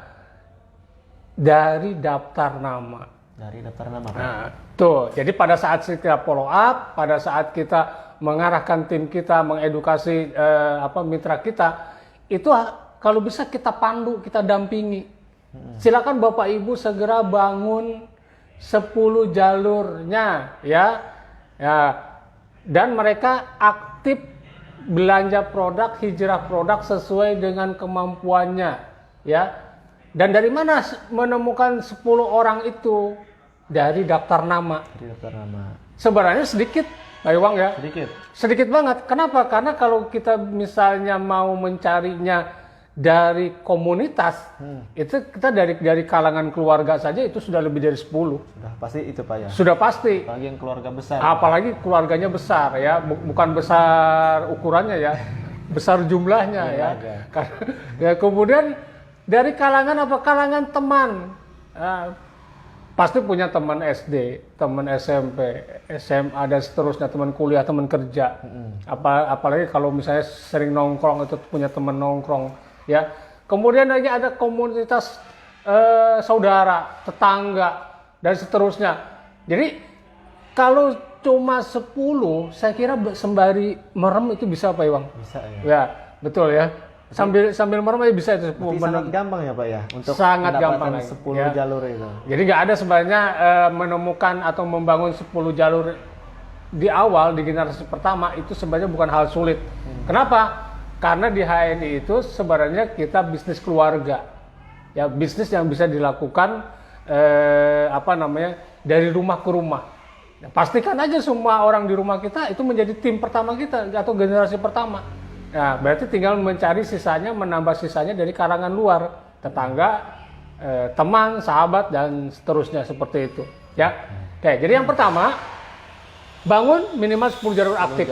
dari daftar nama. Dari daftar nama Pak. Nah, tuh. Jadi pada saat kita follow up, pada saat kita mengarahkan tim kita, mengedukasi mitra kita, itu kalau bisa kita pandu, kita dampingi. Silakan Bapak Ibu segera bangun 10 jalurnya, ya. Dan mereka aktif belanja produk, hijrah produk sesuai dengan kemampuannya, ya. Dan dari mana menemukan 10 orang itu? Dari daftar nama. Dari daftar nama. Sebenarnya sedikit, Pak Iwang ya. Sedikit banget. Kenapa? Karena kalau kita misalnya mau mencarinya dari komunitas, itu kita dari kalangan keluarga saja itu sudah lebih dari 10. Sudah pasti itu Pak ya. Sudah pasti. Apalagi yang keluarga besar. Apalagi keluarganya besar ya, bukan besar ukurannya ya, besar jumlahnya ya. Ya. Kemudian dari kalangan apa? Kalangan teman. Pasti punya teman SD, teman SMP, SMA dan seterusnya, teman kuliah, teman kerja. Apalagi kalau misalnya sering nongkrong itu punya teman nongkrong, ya. Kemudian lagi ada komunitas saudara, tetangga dan seterusnya. Jadi kalau cuma 10, saya kira sembari merem itu bisa Pak Iwang. Bisa ya. Ya, betul ya. Sambil merem aja bisa itu. Sangat gampang ya Pak ya untuk sangat gampang 10 ya. jalur itu. Jadi nggak ada sebenarnya menemukan atau membangun 10 jalur di awal di generasi pertama itu sebenarnya bukan hal sulit. Kenapa? Karena di HNI itu sebenarnya kita bisnis keluarga. Ya, bisnis yang bisa dilakukan dari rumah ke rumah. Nah, pastikan aja semua orang di rumah kita itu menjadi tim pertama kita atau generasi pertama. Nah, berarti tinggal mencari sisanya, menambah sisanya dari kalangan luar, tetangga, teman, sahabat, dan seterusnya seperti itu. Ya, oke. Jadi yang pertama, bangun minimal 10 jalur aktif.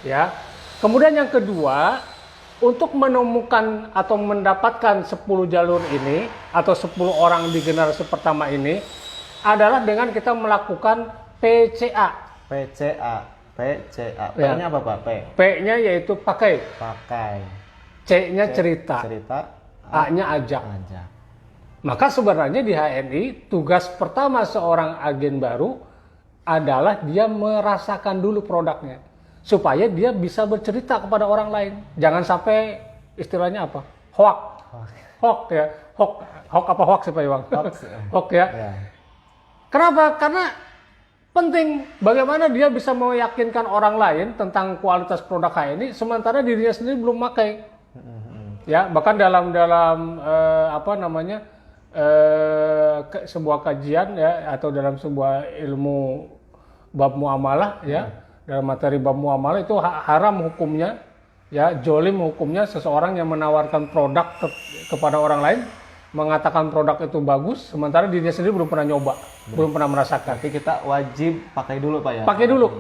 Ya. Kemudian yang kedua, untuk menemukan atau mendapatkan 10 jalur ini atau 10 orang di generasi pertama ini adalah dengan kita melakukan PCA. P-nya apa Pak? P-nya yaitu pakai. C-nya cerita. A-nya ajak. Maka sebenarnya di HNI tugas pertama seorang agen baru adalah dia merasakan dulu produknya supaya dia bisa bercerita kepada orang lain. Jangan sampai istilahnya apa? Hoax ya. Hoax apa hoax sih Pak Iwang? Hoax ya. Kenapa? Karena penting bagaimana dia bisa meyakinkan orang lain tentang kualitas produk HNI sementara dirinya sendiri belum pakai. Ya, bahkan dalam sebuah kajian ya atau dalam sebuah ilmu bab muamalah ya, dalam materi bab muamalah itu haram hukumnya ya, jolim hukumnya seseorang yang menawarkan produk kepada orang lain mengatakan produk itu bagus sementara dirinya sendiri belum pernah nyoba, belum pernah merasakan. Tapi kita wajib pakai dulu Pak ya. Pakai dulu.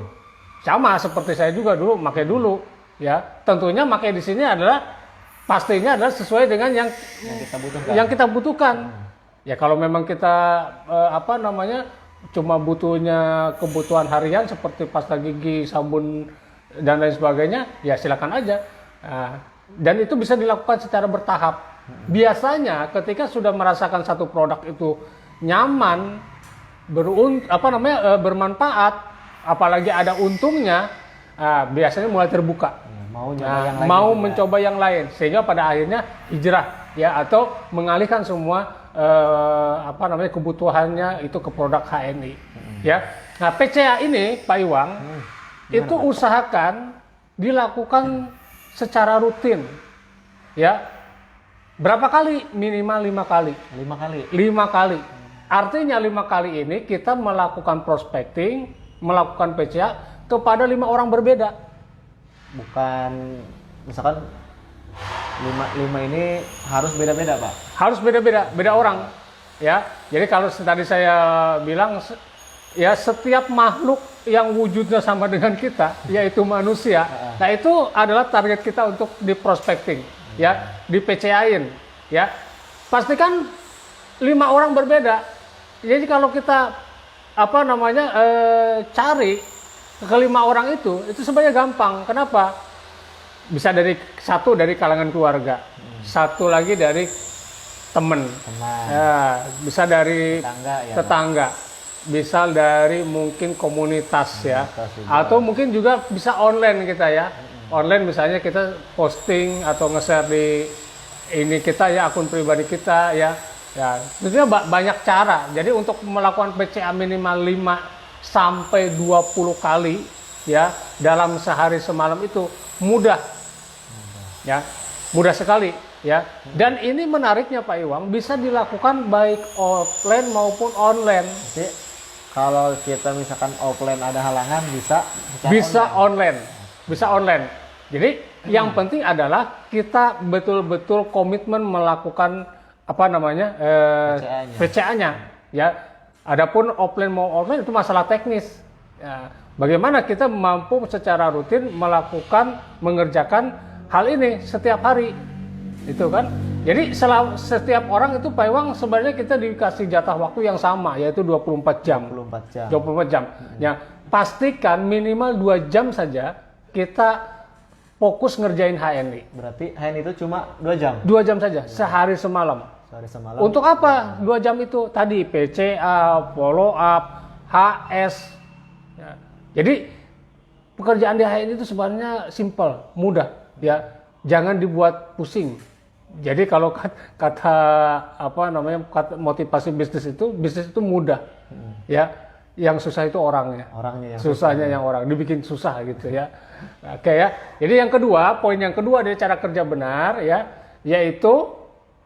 Sama seperti saya juga dulu pakai dulu ya. Tentunya pakai di sini adalah pastinya adalah sesuai dengan yang kita butuhkan. Ya kalau memang kita cuma butuhnya kebutuhan harian seperti pasta gigi, sabun dan lain sebagainya, ya silakan aja. Dan itu bisa dilakukan secara bertahap. Biasanya ketika sudah merasakan satu produk itu nyaman, bermanfaat, apalagi ada untungnya, biasanya mulai terbuka. Mau mencoba yang lain, sehingga pada akhirnya hijrah ya atau mengalihkan semua kebutuhannya itu ke produk HNI. Ya. Nah, PCA ini Pak Iwang itu usahakan dilakukan secara rutin. Ya. Berapa kali? Minimal 5 kali. 5 kali. 5 kali. Artinya 5 kali ini kita melakukan prospecting, melakukan PCA kepada 5 orang berbeda. Bukan misalkan 5 ini harus beda-beda Pak. Harus beda-beda, beda orang. Ya. Jadi kalau tadi saya bilang ya setiap makhluk yang wujudnya sama dengan kita yaitu manusia. Nah, itu adalah target kita untuk di prospecting. Ya, di PCA-in, ya. Pastikan 5 orang berbeda. Jadi kalau kita cari ke 5 orang itu sebenarnya gampang. Kenapa? Bisa dari kalangan keluarga, satu lagi dari teman, ya, bisa dari tetangga, bisa dari mungkin komunitas ya, atau mungkin juga bisa online kita ya. Online misalnya kita posting atau nge-share di ini kita ya, akun pribadi kita ya. Ya, tentunya banyak cara. Jadi untuk melakukan PCA minimal 5 sampai 20 kali ya dalam sehari semalam itu mudah. Ya, mudah sekali ya. Dan ini menariknya Pak Iwang bisa dilakukan baik offline maupun online. Jadi kalau kita misalkan offline ada halangan bisa online. Bisa online. Jadi yang penting adalah kita betul-betul komitmen melakukan PCA-nya. Ya. Adapun offline mau online itu masalah teknis. Ya. Bagaimana kita mampu secara rutin mengerjakan hal ini setiap hari. Itu kan. Jadi setiap orang itu Pak Iwang sebenarnya kita dikasih jatah waktu yang sama yaitu 24 jam. 24 jam. Ya, pastikan minimal 2 jam saja kita fokus ngerjain HNI. Berarti HNI itu cuma 2 jam? 2 jam saja, sehari semalam. Untuk apa 2 jam itu? Tadi PCA, follow up, HS. Ya. Jadi pekerjaan di HNI itu sebenarnya simple, mudah. Ya, jangan dibuat pusing. Jadi kalau kata motivasi bisnis itu mudah. Ya. Yang susah itu orangnya yang susahnya yang orang dibikin susah gitu ya. Oke ya. Jadi poin yang kedua dari cara kerja benar ya, yaitu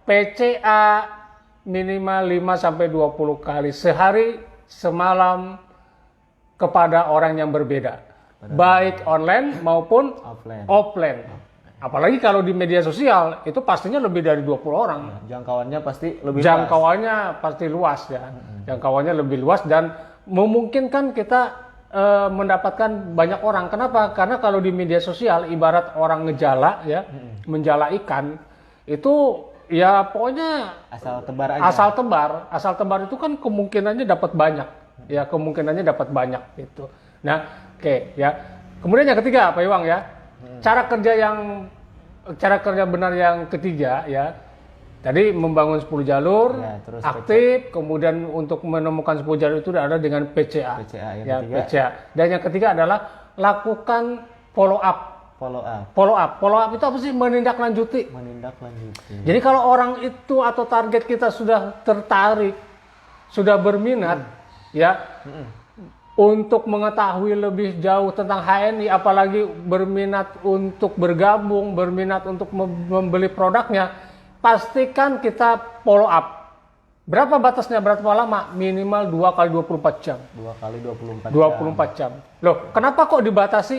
PCA minimal 5 sampai 20 kali sehari semalam kepada orang yang berbeda. Baik online maupun offline. Apalagi kalau di media sosial itu pastinya lebih dari 20 orang. Jangkauannya pasti lebih luas ya. Jangkauannya lebih luas dan memungkinkan kita mendapatkan banyak orang. Kenapa? Karena kalau di media sosial ibarat orang ngejala ya, menjala ikan itu ya pokoknya asal tebar aja. Asal tebar itu kan kemungkinannya dapat banyak. Ya, kemungkinannya dapat banyak gitu. Nah, oke ya. Kemudian yang ketiga Pak Iwang ya. Cara kerja benar yang ketiga ya. Tadi membangun 10 jalur, ya, aktif, kemudian untuk menemukan 10 jalur itu ada dengan PCA. PCA. Dan yang ketiga adalah lakukan follow up. Follow up itu apa sih? Menindaklanjuti. Jadi kalau orang itu atau target kita sudah tertarik, sudah berminat, ya, untuk mengetahui lebih jauh tentang HNI, apalagi berminat untuk bergabung, berminat untuk membeli produknya, pastikan kita follow up. Berapa batasnya, berapa lama? Minimal 2 kali 24 jam. 2 kali 24 jam. 24 jam. Loh, kenapa kok dibatasi?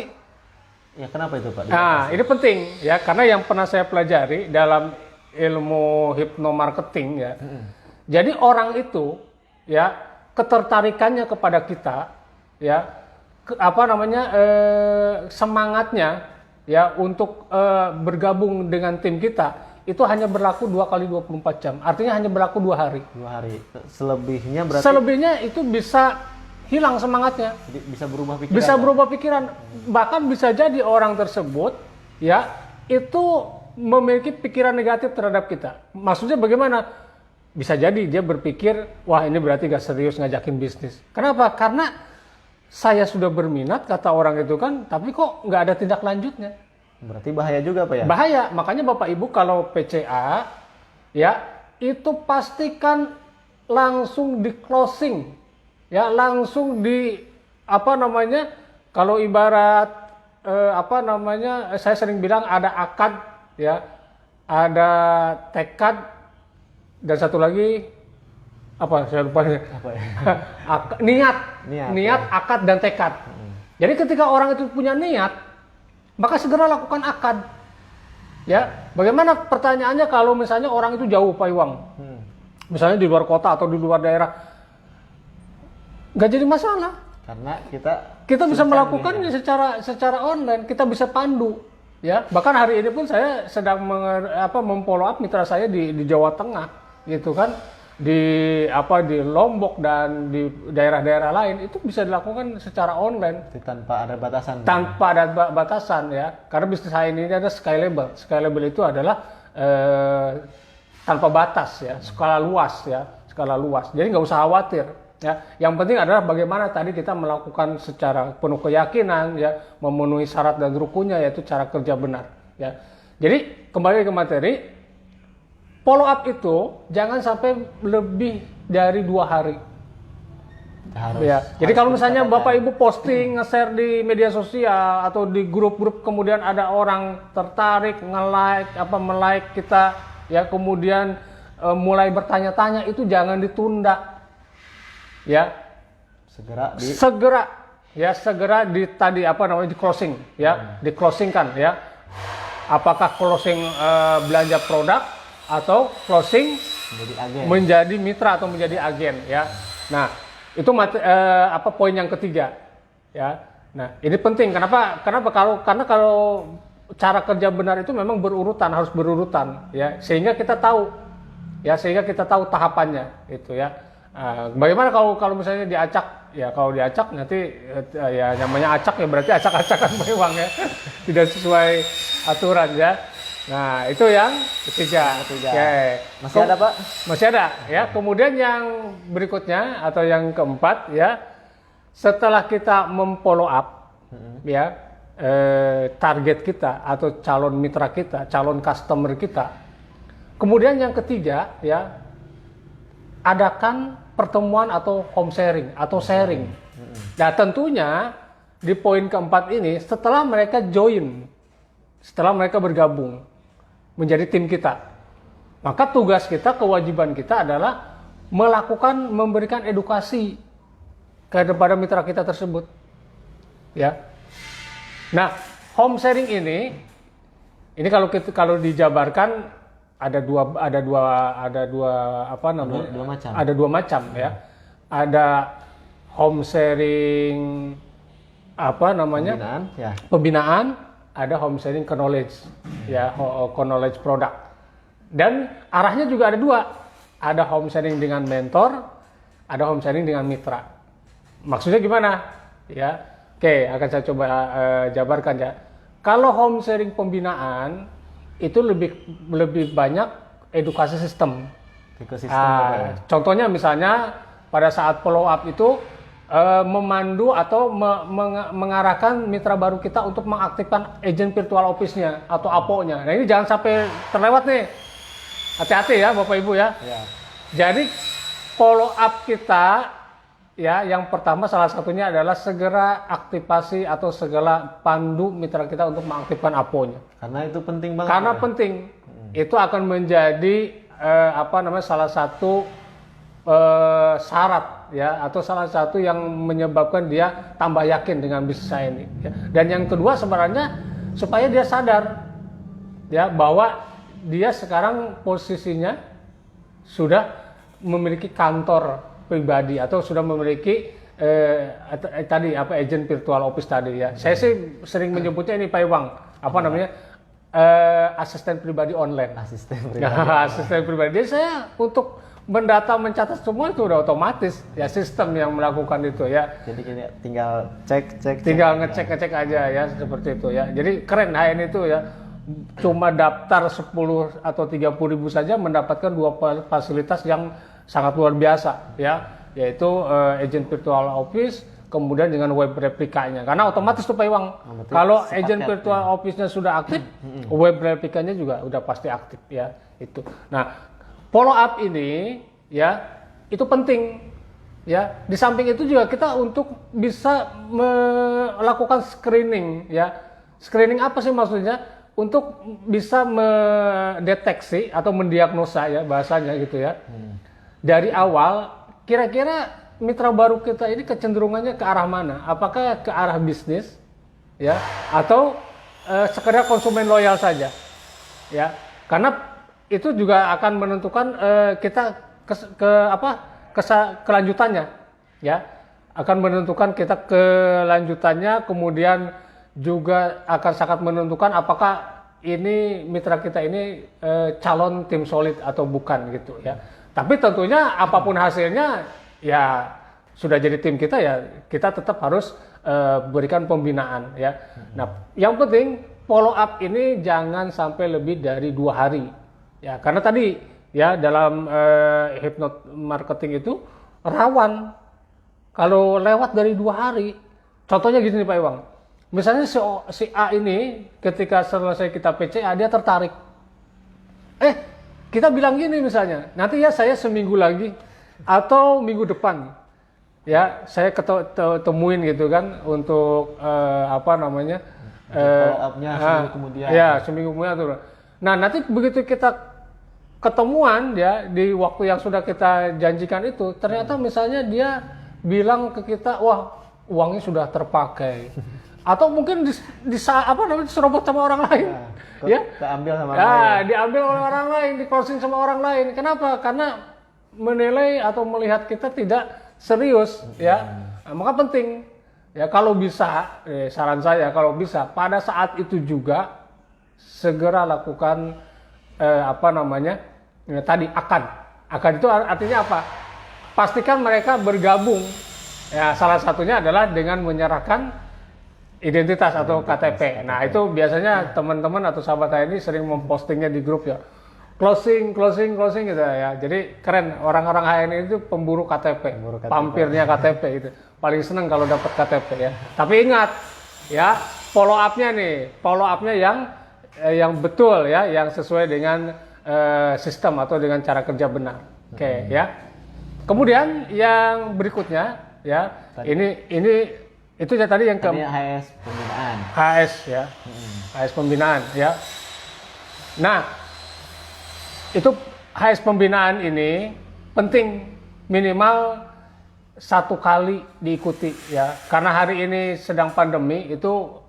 Ya kenapa itu Pak? Nah, ini penting ya, karena yang pernah saya pelajari dalam ilmu hipnomarketing ya. Jadi orang itu ya ketertarikannya kepada kita ya, semangatnya ya untuk bergabung dengan tim kita itu hanya berlaku 2 kali 24 jam. Artinya hanya berlaku 2 hari. 2 hari. Selebihnya berarti Selebihnya itu bisa hilang semangatnya. jadi bisa berubah pikiran. Bisa berubah pikiran. Bahkan bisa jadi orang tersebut ya itu memiliki pikiran negatif terhadap kita. Maksudnya bagaimana? Bisa jadi dia berpikir, wah ini berarti gak serius ngajakin bisnis. Kenapa? Karena saya sudah berminat, kata orang itu kan, tapi kok nggak ada tindak lanjutnya. Berarti bahaya juga Pak ya? Bahaya. Makanya Bapak Ibu kalau PCA ya itu pastikan langsung di closing. Ya, langsung di kalau ibarat saya sering bilang ada akad ya, ada tekad, dan satu lagi saya lupa. Apa ya? Niat, akad dan tekad. Jadi ketika orang itu punya niat, maka segera lakukan akad. Ya, bagaimana pertanyaannya kalau misalnya orang itu jauh Pak Iwang, misalnya di luar kota atau di luar daerah, nggak jadi masalah. Karena kita bisa melakukannya secara online, kita bisa pandu. Ya, bahkan hari ini pun saya sedang memfollow up mitra saya di Jawa Tengah, gitu kan, di Lombok dan di daerah-daerah lain itu bisa dilakukan secara online tanpa ada batasan. Tanpa ada batasan ya, karena bisnis saya ini ada scalable. Scalable itu adalah tanpa batas ya, skala luas. Jadi nggak usah khawatir. Ya, yang penting adalah bagaimana tadi kita melakukan secara penuh keyakinan ya, memenuhi syarat dan rukunnya, yaitu cara kerja benar ya. Jadi kembali ke materi, follow up itu jangan sampai lebih dari 2 hari. Jadi kalau misalnya Bapak Ibu posting, nge-share di media sosial atau di grup-grup, kemudian ada orang tertarik, nge-like kita ya, kemudian mulai bertanya-tanya, itu jangan ditunda. Ya, segera di closing ya, di closingkan ya. Apakah closing belanja produk atau closing menjadi mitra atau menjadi agen ya. Nah, itu poin yang ketiga ya. Nah, ini penting. Karena kalau cara kerja benar itu memang harus berurutan ya, sehingga kita tahu tahapannya itu ya. Bagaimana kalau misalnya diacak ya, kalau diacak nanti ya namanya acak ya, berarti acak-acakan Pak ya, tidak sesuai aturan ya. Nah, itu yang ketiga. Okay. Masih ada Pak? Masih ada ya. Kemudian yang berikutnya atau yang keempat ya, setelah kita memfollow up ya target kita atau calon mitra kita, calon customer kita. Kemudian yang ketiga ya, adakan pertemuan atau home sharing atau sharing. Nah, tentunya di poin keempat ini, setelah mereka join, setelah mereka bergabung menjadi tim kita, maka tugas kita, kewajiban kita adalah memberikan edukasi kepada mitra kita tersebut. Ya. Nah, home sharing ini kalau dijabarkan ada dua macam ya. Ada home sharing pembinaan, ada home sharing knowledge ya, knowledge product. Dan arahnya juga ada 2. Ada home sharing dengan mentor, ada home sharing dengan mitra. Maksudnya gimana? Ya. Oke, akan saya coba jabarkan ya. Kalau home sharing pembinaan itu lebih banyak edukasi sistem. Contohnya misalnya pada saat follow up itu memandu atau mengarahkan mitra baru kita untuk mengaktifkan agent virtual office-nya atau APO-nya. Nah, ini jangan sampai terlewat nih. Hati-hati ya Bapak Ibu ya. Jadi follow up kita ya, yang pertama salah satunya adalah segera aktivasi atau segala pandu mitra kita untuk mengaktifkan APO-nya. Karena itu penting banget. Karena penting. Itu akan menjadi salah satu syarat ya, atau salah satu yang menyebabkan dia tambah yakin dengan bisnis saya ini. Ya. Dan yang kedua sebenarnya supaya dia sadar ya bahwa dia sekarang posisinya sudah memiliki kantor pribadi atau sudah memiliki agent virtual office tadi ya. Saya sih sering menyebutnya ini Pak Iwang, asisten pribadi online. Asisten pribadi. Jadi saya untuk mendata mencatat semua itu udah otomatis ya, sistem yang melakukan itu ya. Jadi tinggal tinggal ngecek aja ya, seperti itu ya. Jadi keren HN itu ya. Cuma daftar 10 atau 30 ribu saja mendapatkan 2 fasilitas yang sangat luar biasa ya, yaitu agent virtual office kemudian dengan web replikanya, karena otomatis tuh Pak Iwang kalau agent virtual office-nya sudah aktif, web replikanya juga udah pasti aktif ya itu. Nah, follow up ini ya itu penting ya. Di samping itu juga kita untuk bisa melakukan screening ya. Screening apa sih maksudnya? Untuk bisa mendeteksi atau mendiagnosa ya bahasanya gitu ya. Dari awal kira-kira mitra baru kita ini kecenderungannya ke arah mana? Apakah ke arah bisnis ya atau sekedar konsumen loyal saja? Ya. Karena itu juga akan menentukan kita kelanjutannya ya. Akan menentukan kita kelanjutannya, kemudian juga akan sangat menentukan apakah ini mitra kita ini calon tim solid atau bukan gitu ya. Tapi tentunya apapun hasilnya ya sudah jadi tim kita ya, kita tetap harus berikan pembinaan ya. Nah, yang penting follow up ini jangan sampai lebih dari 2 hari ya, karena tadi ya dalam hypnot marketing itu rawan kalau lewat dari 2 hari. Contohnya gini nih Pak Iwang. Misalnya si A ini ketika selesai kita PCA dia tertarik. Kita bilang gini misalnya, nanti ya saya seminggu lagi atau minggu depan ya saya temuin gitu kan untuk follow up-nya seminggu kemudian. Ya, seminggu kemudian tuh. Nah, nanti begitu kita ketemuan ya di waktu yang sudah kita janjikan itu, ternyata misalnya dia bilang ke kita, "Wah, uangnya sudah terpakai." Atau mungkin diserobot sama orang lain, ya? Diambil sama orang lain. Diambil oleh orang lain, di closing sama orang lain. Kenapa? Karena menilai atau melihat kita tidak serius, ya. Nah, maka penting, ya kalau bisa, saran saya kalau bisa pada saat itu juga segera lakukan tadi akan itu artinya apa? Pastikan mereka bergabung. Ya, salah satunya adalah dengan menyerahkan identitas atau KTP. Nah, itu biasanya teman-teman atau sahabat saya ini sering mempostingnya di grup ya. Closing gitu ya. Jadi keren, orang-orang HN itu pemburu KTP. Pampirnya KTP itu. Paling seneng kalau dapat KTP ya. Tapi ingat ya, follow up-nya yang betul ya, yang sesuai dengan sistem atau dengan cara kerja benar. Oke, ya. Kemudian yang berikutnya ya, ini itu ya tadi yang HS pembinaan. HS ya. HS pembinaan ya. Nah, itu HS pembinaan ini penting minimal 1 kali diikuti ya. Karena hari ini sedang pandemi, itu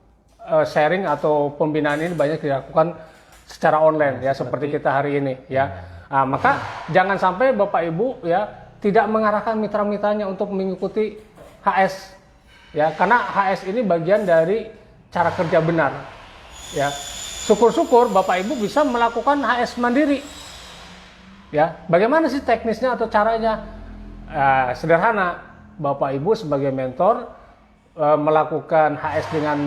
sharing atau pembinaan ini banyak dilakukan secara online ya, seperti kita hari ini ya. Nah, maka jangan sampai Bapak Ibu ya tidak mengarahkan mitra-mitranya untuk mengikuti HS. Ya, karena HS ini bagian dari cara kerja benar. Ya, syukur-syukur Bapak Ibu bisa melakukan HS mandiri. Ya, bagaimana sih teknisnya atau caranya? Sederhana, Bapak Ibu sebagai mentor melakukan HS dengan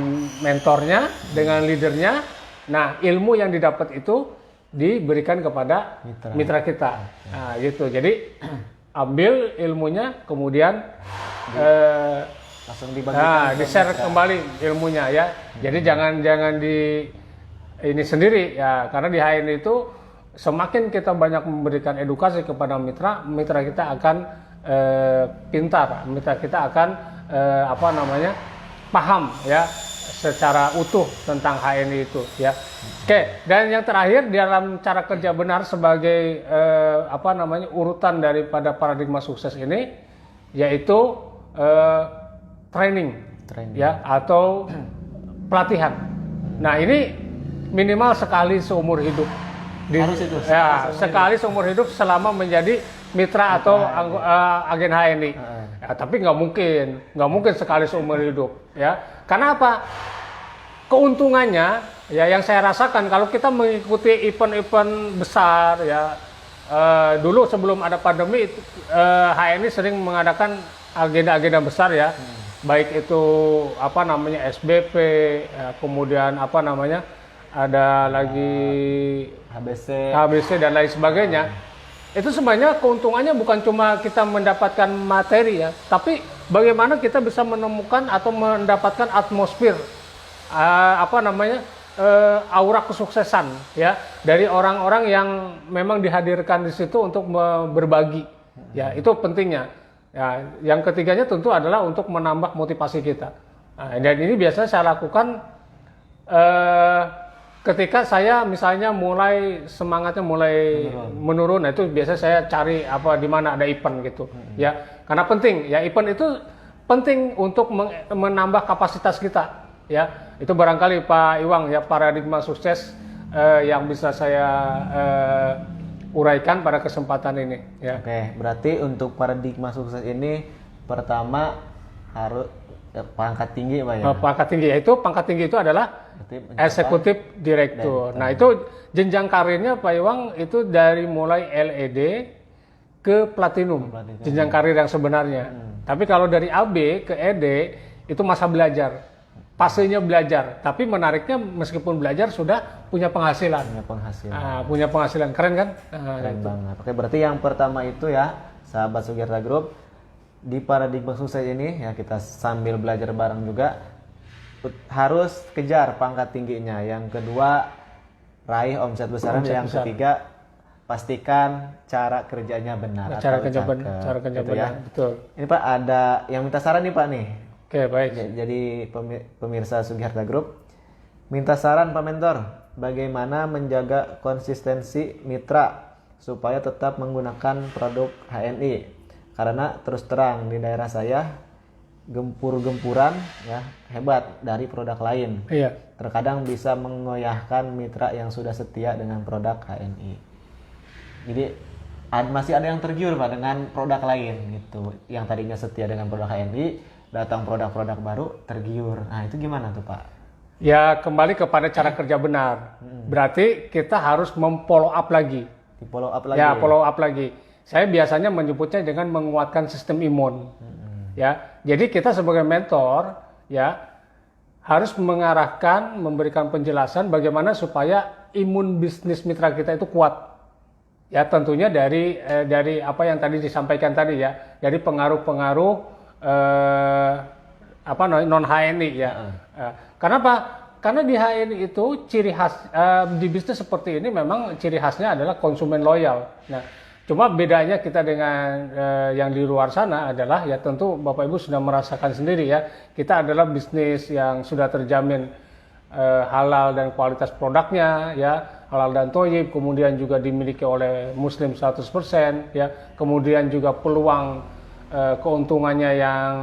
mentornya, dengan leadernya. Nah, ilmu yang didapat itu diberikan kepada mitra kita. Nah, gitu. Jadi ambil ilmunya, kemudian langsung dibagikan. Di-share kembali ilmunya ya. Jadi jangan di ini sendiri ya, karena di HN itu semakin kita banyak memberikan edukasi kepada mitra kita akan pintar, mitra kita akan paham ya secara utuh tentang HNI itu ya. Oke, dan yang terakhir dalam cara kerja benar sebagai urutan daripada paradigma sukses ini yaitu training ya atau pelatihan. Nah, ini minimal sekali seumur hidup. Harus itu. Ya, sekali seumur hidup selama menjadi mitra atau agen HNI. Ya, tapi nggak mungkin sekali seumur hidup ya. Karena apa? Keuntungannya ya yang saya rasakan kalau kita mengikuti event-event besar ya, dulu sebelum ada pandemi HNI sering mengadakan agenda-agenda besar ya, baik itu SBP, ya, kemudian ada lagi HBC dan lain sebagainya. Itu sebenarnya keuntungannya bukan cuma kita mendapatkan materi ya, tapi bagaimana kita bisa menemukan atau mendapatkan atmosfer aura kesuksesan ya dari orang-orang yang memang dihadirkan di situ untuk berbagi. Ya, itu pentingnya. Ya, yang ketiganya tentu adalah untuk menambah motivasi kita. Nah, dan ini biasanya saya lakukan ketika saya misalnya semangatnya mulai menurun, nah itu biasanya saya cari di mana ada event gitu. Ya, karena penting ya, event itu penting untuk menambah kapasitas kita. Ya, itu barangkali Pak Iwang ya paradigma sukses yang bisa saya uraikan pada kesempatan ini. Ya. Oke, berarti untuk paradigma sukses ini pertama harus pangkat tinggi, Pak ya. Pangkat tinggi itu adalah eksekutif direktur. Nah, itu jenjang karirnya Pak Iwang itu dari mulai LED ke platinum. Jenjang karir yang sebenarnya. Tapi kalau dari AB ke ED itu masa belajar. Pasenya belajar, tapi menariknya meskipun belajar sudah punya penghasilan. Punya penghasilan, keren kan? Keren banget. Oke, berarti yang pertama itu ya, sahabat Sugiarta Group, di paradigma sukses ini ya kita sambil belajar bareng juga harus kejar pangkat tingginya. Yang kedua, raih omset besar. Ketiga, pastikan cara kerjanya benar. Cara kerja benar, ya. Betul. Ini Pak ada yang minta saran nih Pak nih. Oke, baik. Jadi pemirsa Sugiarta Group minta saran Pak Mentor, bagaimana menjaga konsistensi mitra supaya tetap menggunakan produk HNI. Karena terus terang di daerah saya gempur-gempuran ya hebat dari produk lain. Iya. Terkadang bisa mengoyahkan mitra yang sudah setia dengan produk HNI. Jadi masih ada yang tergiur Pak dengan produk lain gitu. Yang tadinya setia dengan produk HNI, datang produk-produk baru tergiur. Nah, itu gimana tuh Pak? Ya, kembali kepada cara kerja benar. Berarti kita harus follow up lagi. Follow up lagi. Ya, follow up lagi. Saya biasanya menyebutnya dengan menguatkan sistem imun. Ya, jadi kita sebagai mentor ya harus mengarahkan, memberikan penjelasan bagaimana supaya imun bisnis mitra kita itu kuat. Ya, tentunya dari apa yang tadi disampaikan tadi ya, dari pengaruh-pengaruh non HNI ya. Kenapa? Karena di HNI itu ciri khas di bisnis seperti ini memang ciri khasnya adalah konsumen loyal. Nah, cuma bedanya kita dengan yang di luar sana adalah ya tentu Bapak Ibu sudah merasakan sendiri ya, kita adalah bisnis yang sudah terjamin halal dan kualitas produknya ya, halal dan thayyib, kemudian juga dimiliki oleh muslim 100% ya, kemudian juga peluang keuntungannya yang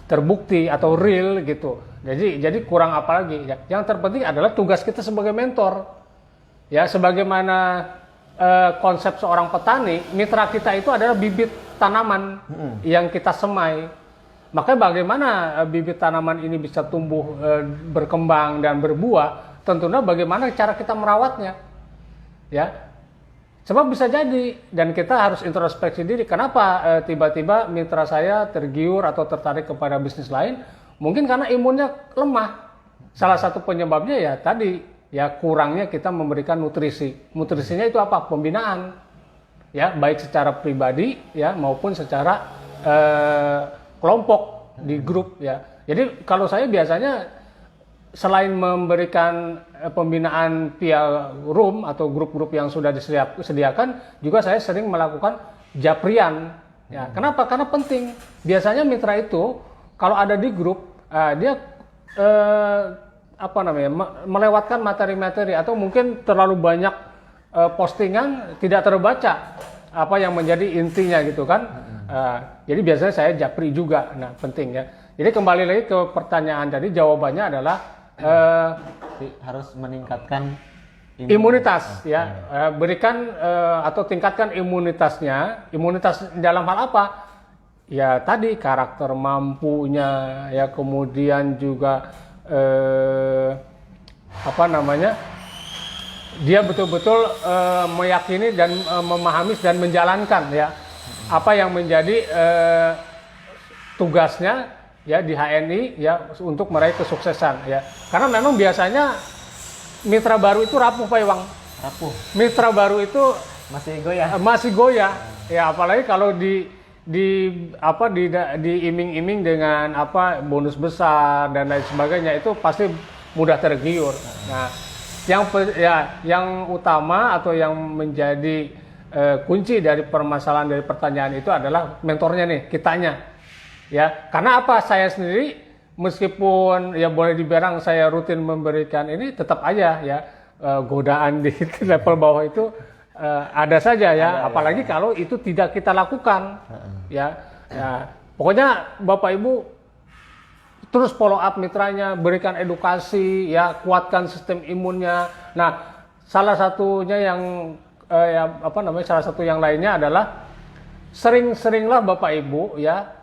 terbukti atau real gitu. Jadi kurang apa lagi ya. Yang terpenting adalah tugas kita sebagai mentor. Ya, sebagaimana konsep seorang petani, mitra kita itu adalah bibit tanaman yang kita semai. Maka bagaimana bibit tanaman ini bisa tumbuh, berkembang dan berbuah, tentunya bagaimana cara kita merawatnya. Ya. Sebab bisa jadi, dan kita harus introspeksi diri, kenapa tiba-tiba mitra saya tergiur atau tertarik kepada bisnis lain? Mungkin karena imunnya lemah. Salah satu penyebabnya ya tadi, ya kurangnya kita memberikan nutrisi. Nutrisinya itu apa? Pembinaan. Ya, baik secara pribadi ya maupun secara kelompok di grup ya. Jadi kalau saya biasanya selain memberikan pembinaan via room atau grup-grup yang sudah disediakan, juga saya sering melakukan japrian. Ya, kenapa? Karena penting. Biasanya mitra itu kalau ada di grup, dia melewatkan materi-materi atau mungkin terlalu banyak postingan tidak terbaca apa yang menjadi intinya gitu kan. Jadi biasanya saya japri juga. Nah, penting ya. Jadi kembali lagi ke pertanyaan tadi, jawabannya adalah harus meningkatkan imunitas ya. Berikan atau tingkatkan imunitasnya. Imunitas dalam hal apa? Ya tadi karakter mampunya ya, kemudian juga dia betul-betul meyakini dan memahami dan menjalankan ya apa yang menjadi tugasnya ya di HNI ya untuk meraih kesuksesan ya. Karena memang biasanya mitra baru itu rapuh Pak Iwang. Rapuh. Mitra baru itu masih goyah. Ya apalagi kalau diiming-iming dengan bonus besar dan lain sebagainya, itu pasti mudah tergiur. Nah, yang utama atau yang menjadi kunci dari permasalahan dari pertanyaan itu adalah mentornya nih, kitanya. Ya, karena apa? Saya sendiri meskipun ya boleh dibilang saya rutin memberikan ini, tetap aja ya godaan di level bawah itu ada saja ya, apalagi kalau itu tidak kita lakukan. Ya, pokoknya Bapak Ibu terus follow up mitranya, berikan edukasi, ya kuatkan sistem imunnya. Nah, salah satunya salah satu yang lainnya adalah sering-seringlah Bapak Ibu ya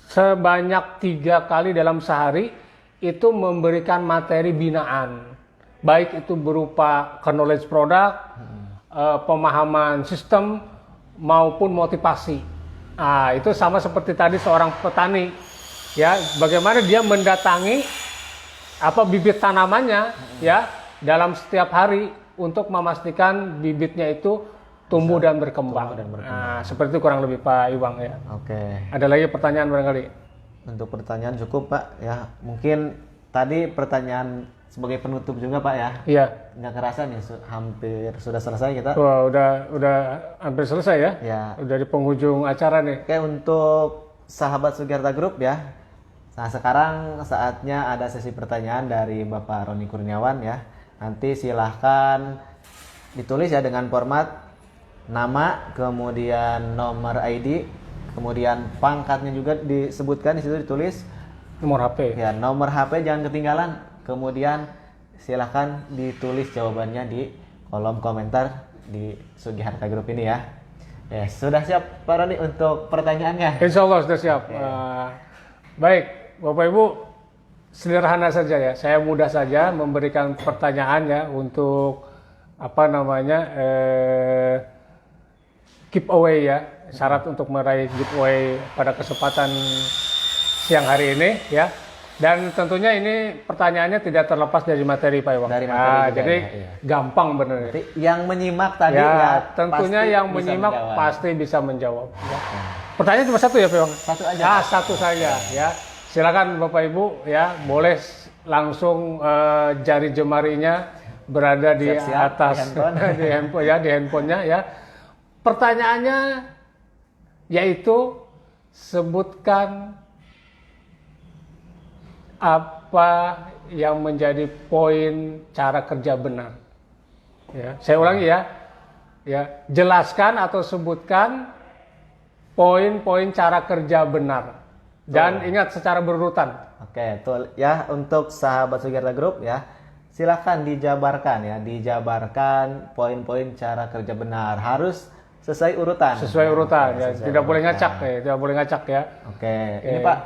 sebanyak 3 kali dalam sehari itu memberikan materi binaan, baik itu berupa knowledge product, pemahaman sistem maupun motivasi. Nah, itu sama seperti tadi seorang petani, ya, bagaimana dia mendatangi bibit tanamannya, ya, dalam setiap hari untuk memastikan bibitnya itu tumbuh dan berkembang. Nah, seperti itu kurang lebih Pak Iwang ya. Oke. Ada lagi pertanyaan barangkali? Untuk pertanyaan cukup Pak ya. Mungkin tadi pertanyaan sebagai penutup juga Pak ya. Iya. Nggak kerasa nih hampir sudah selesai kita. Wah, udah hampir selesai ya. Ya. Udah di penghujung acara nih. Oke, untuk sahabat Sugiarta Group ya. Nah, sekarang saatnya ada sesi pertanyaan dari Bapak Roni Kurniawan ya. Nanti silahkan ditulis ya dengan format nama, kemudian nomor ID, kemudian pangkatnya juga disebutkan di situ, ditulis nomor HP. Ya, nomor HP jangan ketinggalan. Kemudian silahkan ditulis jawabannya di kolom komentar di Sugiharta Group ini ya. Ya, sudah siap Pak Roni untuk pertanyaannya? Insya Allah sudah siap. Baik, Bapak Ibu, sederhana saja ya. Saya mudah saja memberikan pertanyaan ya untuk giveaway ya. Syarat untuk meraih giveaway pada kesempatan siang hari ini ya. Dan tentunya ini pertanyaannya tidak terlepas dari materi Pak Iwang. Jadi gampang benar. Yang menyimak tadi ya tentunya yang menyimak pasti bisa menjawab. Ya. Pertanyaan cuma satu ya Pak Iwang? Satu aja. Ya, satu saja ya. Silakan Bapak Ibu ya, boleh langsung jari jemarinya berada di atas di handphonenya ya. Pertanyaannya yaitu sebutkan apa yang menjadi poin cara kerja benar. Ya, saya ulangi ya. Ya, jelaskan atau sebutkan poin-poin cara kerja benar. Dan ingat secara berurutan. Oke, tuh ya, untuk sahabat Sugiarta Group ya, silakan dijabarkan poin-poin cara kerja benar. Harus sesuai urutan. Sesuai urutan ya, tidak boleh ngacak ya, tidak boleh ngacak ya. Oke. Ini Pak,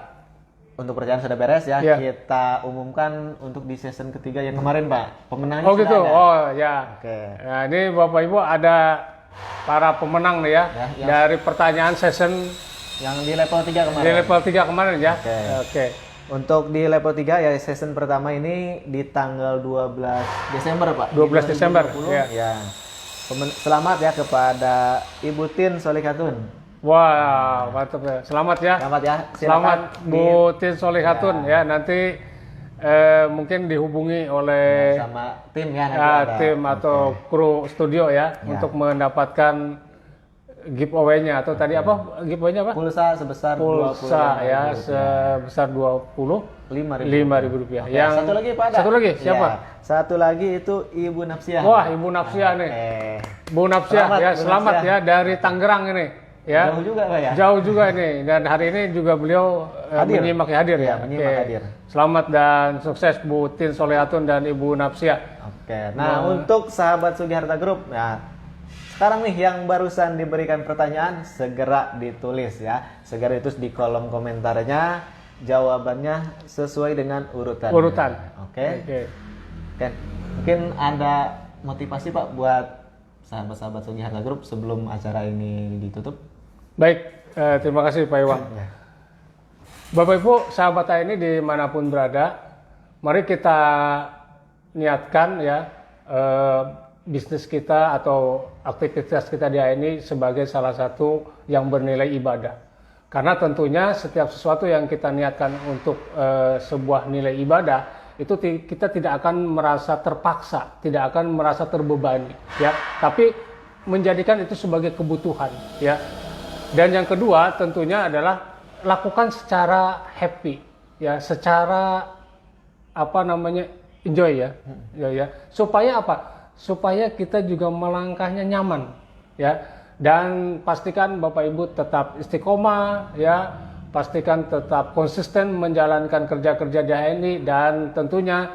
untuk pertanyaan sudah beres ya. Kita umumkan untuk di season ketiga yang kemarin Pak, pemenangnya sudah gitu. Ada. Oh ya. Oke. Nah, ini Bapak Ibu ada para pemenang nih ya, dari pertanyaan season yang di level 3 kemarin. Di level 3 kemarin ya. Oke. Untuk di level 3 ya, season pertama ini di tanggal 12 Desember Pak. 12 Desember. Ya. Selamat ya kepada Ibu Tin Solihatun. Wah, mantap ya. Selamat ya. Selamat ya. Selamat Bu Tin Solihatun ya. Nanti mungkin dihubungi oleh sama tim ya, nanti ada. tim atau kru studio ya, untuk mendapatkan giveaway-nya atau tadi apa giveaway-nya apa? Pulsa sebesar sebesar Rp25.000. Yang satu lagi Pak ada. Satu lagi siapa? Ya, satu lagi itu Ibu Napsiah. Wah, Ibu Napsiah nih. Bu Napsiah ya, selamat ya dari Tangerang ini. Ya. Jauh juga Pak ya? Jauh juga ini, dan hari ini juga beliau menyimak hadir ya. Hadir. Selamat dan sukses Bu Tin Solehatun dan Ibu Napsiah. Oke. Nah, untuk sahabat Sugiharta Group ya, sekarang nih yang barusan diberikan pertanyaan segera ditulis ya. Segera ditulis di kolom komentarnya jawabannya sesuai dengan urutan. Oke. Mungkin ada motivasi Pak buat sahabat-sahabat Sugiharta Group sebelum acara ini ditutup? Baik, terima kasih Pak Iwang. Bapak Ibu, sahabat ini dimanapun berada, mari kita niatkan ya bisnis kita atau aktivitas kita di ini sebagai salah satu yang bernilai ibadah. Karena tentunya setiap sesuatu yang kita niatkan untuk sebuah nilai ibadah, itu kita tidak akan merasa terpaksa, tidak akan merasa terbebani, ya. Tapi menjadikan itu sebagai kebutuhan, ya. Dan yang kedua tentunya adalah lakukan secara happy, ya, secara enjoy ya. Supaya apa? Supaya kita juga melangkahnya nyaman, ya. Dan pastikan Bapak Ibu tetap istiqomah, ya. Pastikan tetap konsisten menjalankan kerja-kerja di HNI, dan tentunya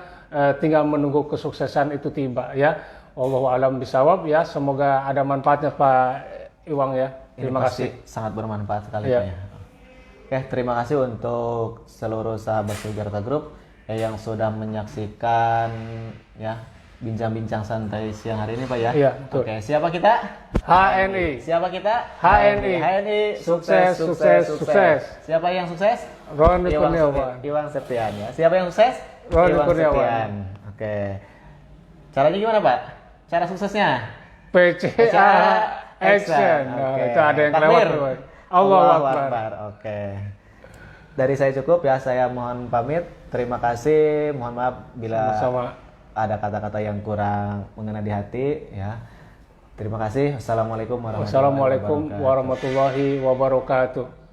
tinggal menunggu kesuksesan itu tiba, ya. Wallahu a'lam bishawab, ya. Semoga ada manfaatnya Pak Iwang ya. Terima kasih. Sangat bermanfaat sekali ya. Pak ya. Oke, terima kasih untuk seluruh sahabat Sugiharta Group yang sudah menyaksikan ya bincang-bincang santai siang hari ini Pak ya. Iya, betul. Oke, siapa kita? HNI. Siapa kita? HNI. HNI Sukses. Siapa yang sukses? Roni Kurniawan. Iwan Septian ya. Siapa yang sukses? Roni Iwan Kurniawan. Septian. Oke. Caranya gimana Pak? Cara suksesnya? PCA Action. Nah, itu ada yang kelewat. Allahu Akbar. Oke. Dari saya cukup ya, saya mohon pamit. Terima kasih. Mohon maaf bila ada kata-kata yang kurang mengena di hati ya. Terima kasih. Wassalamualaikum warahmatullahi wabarakatuh.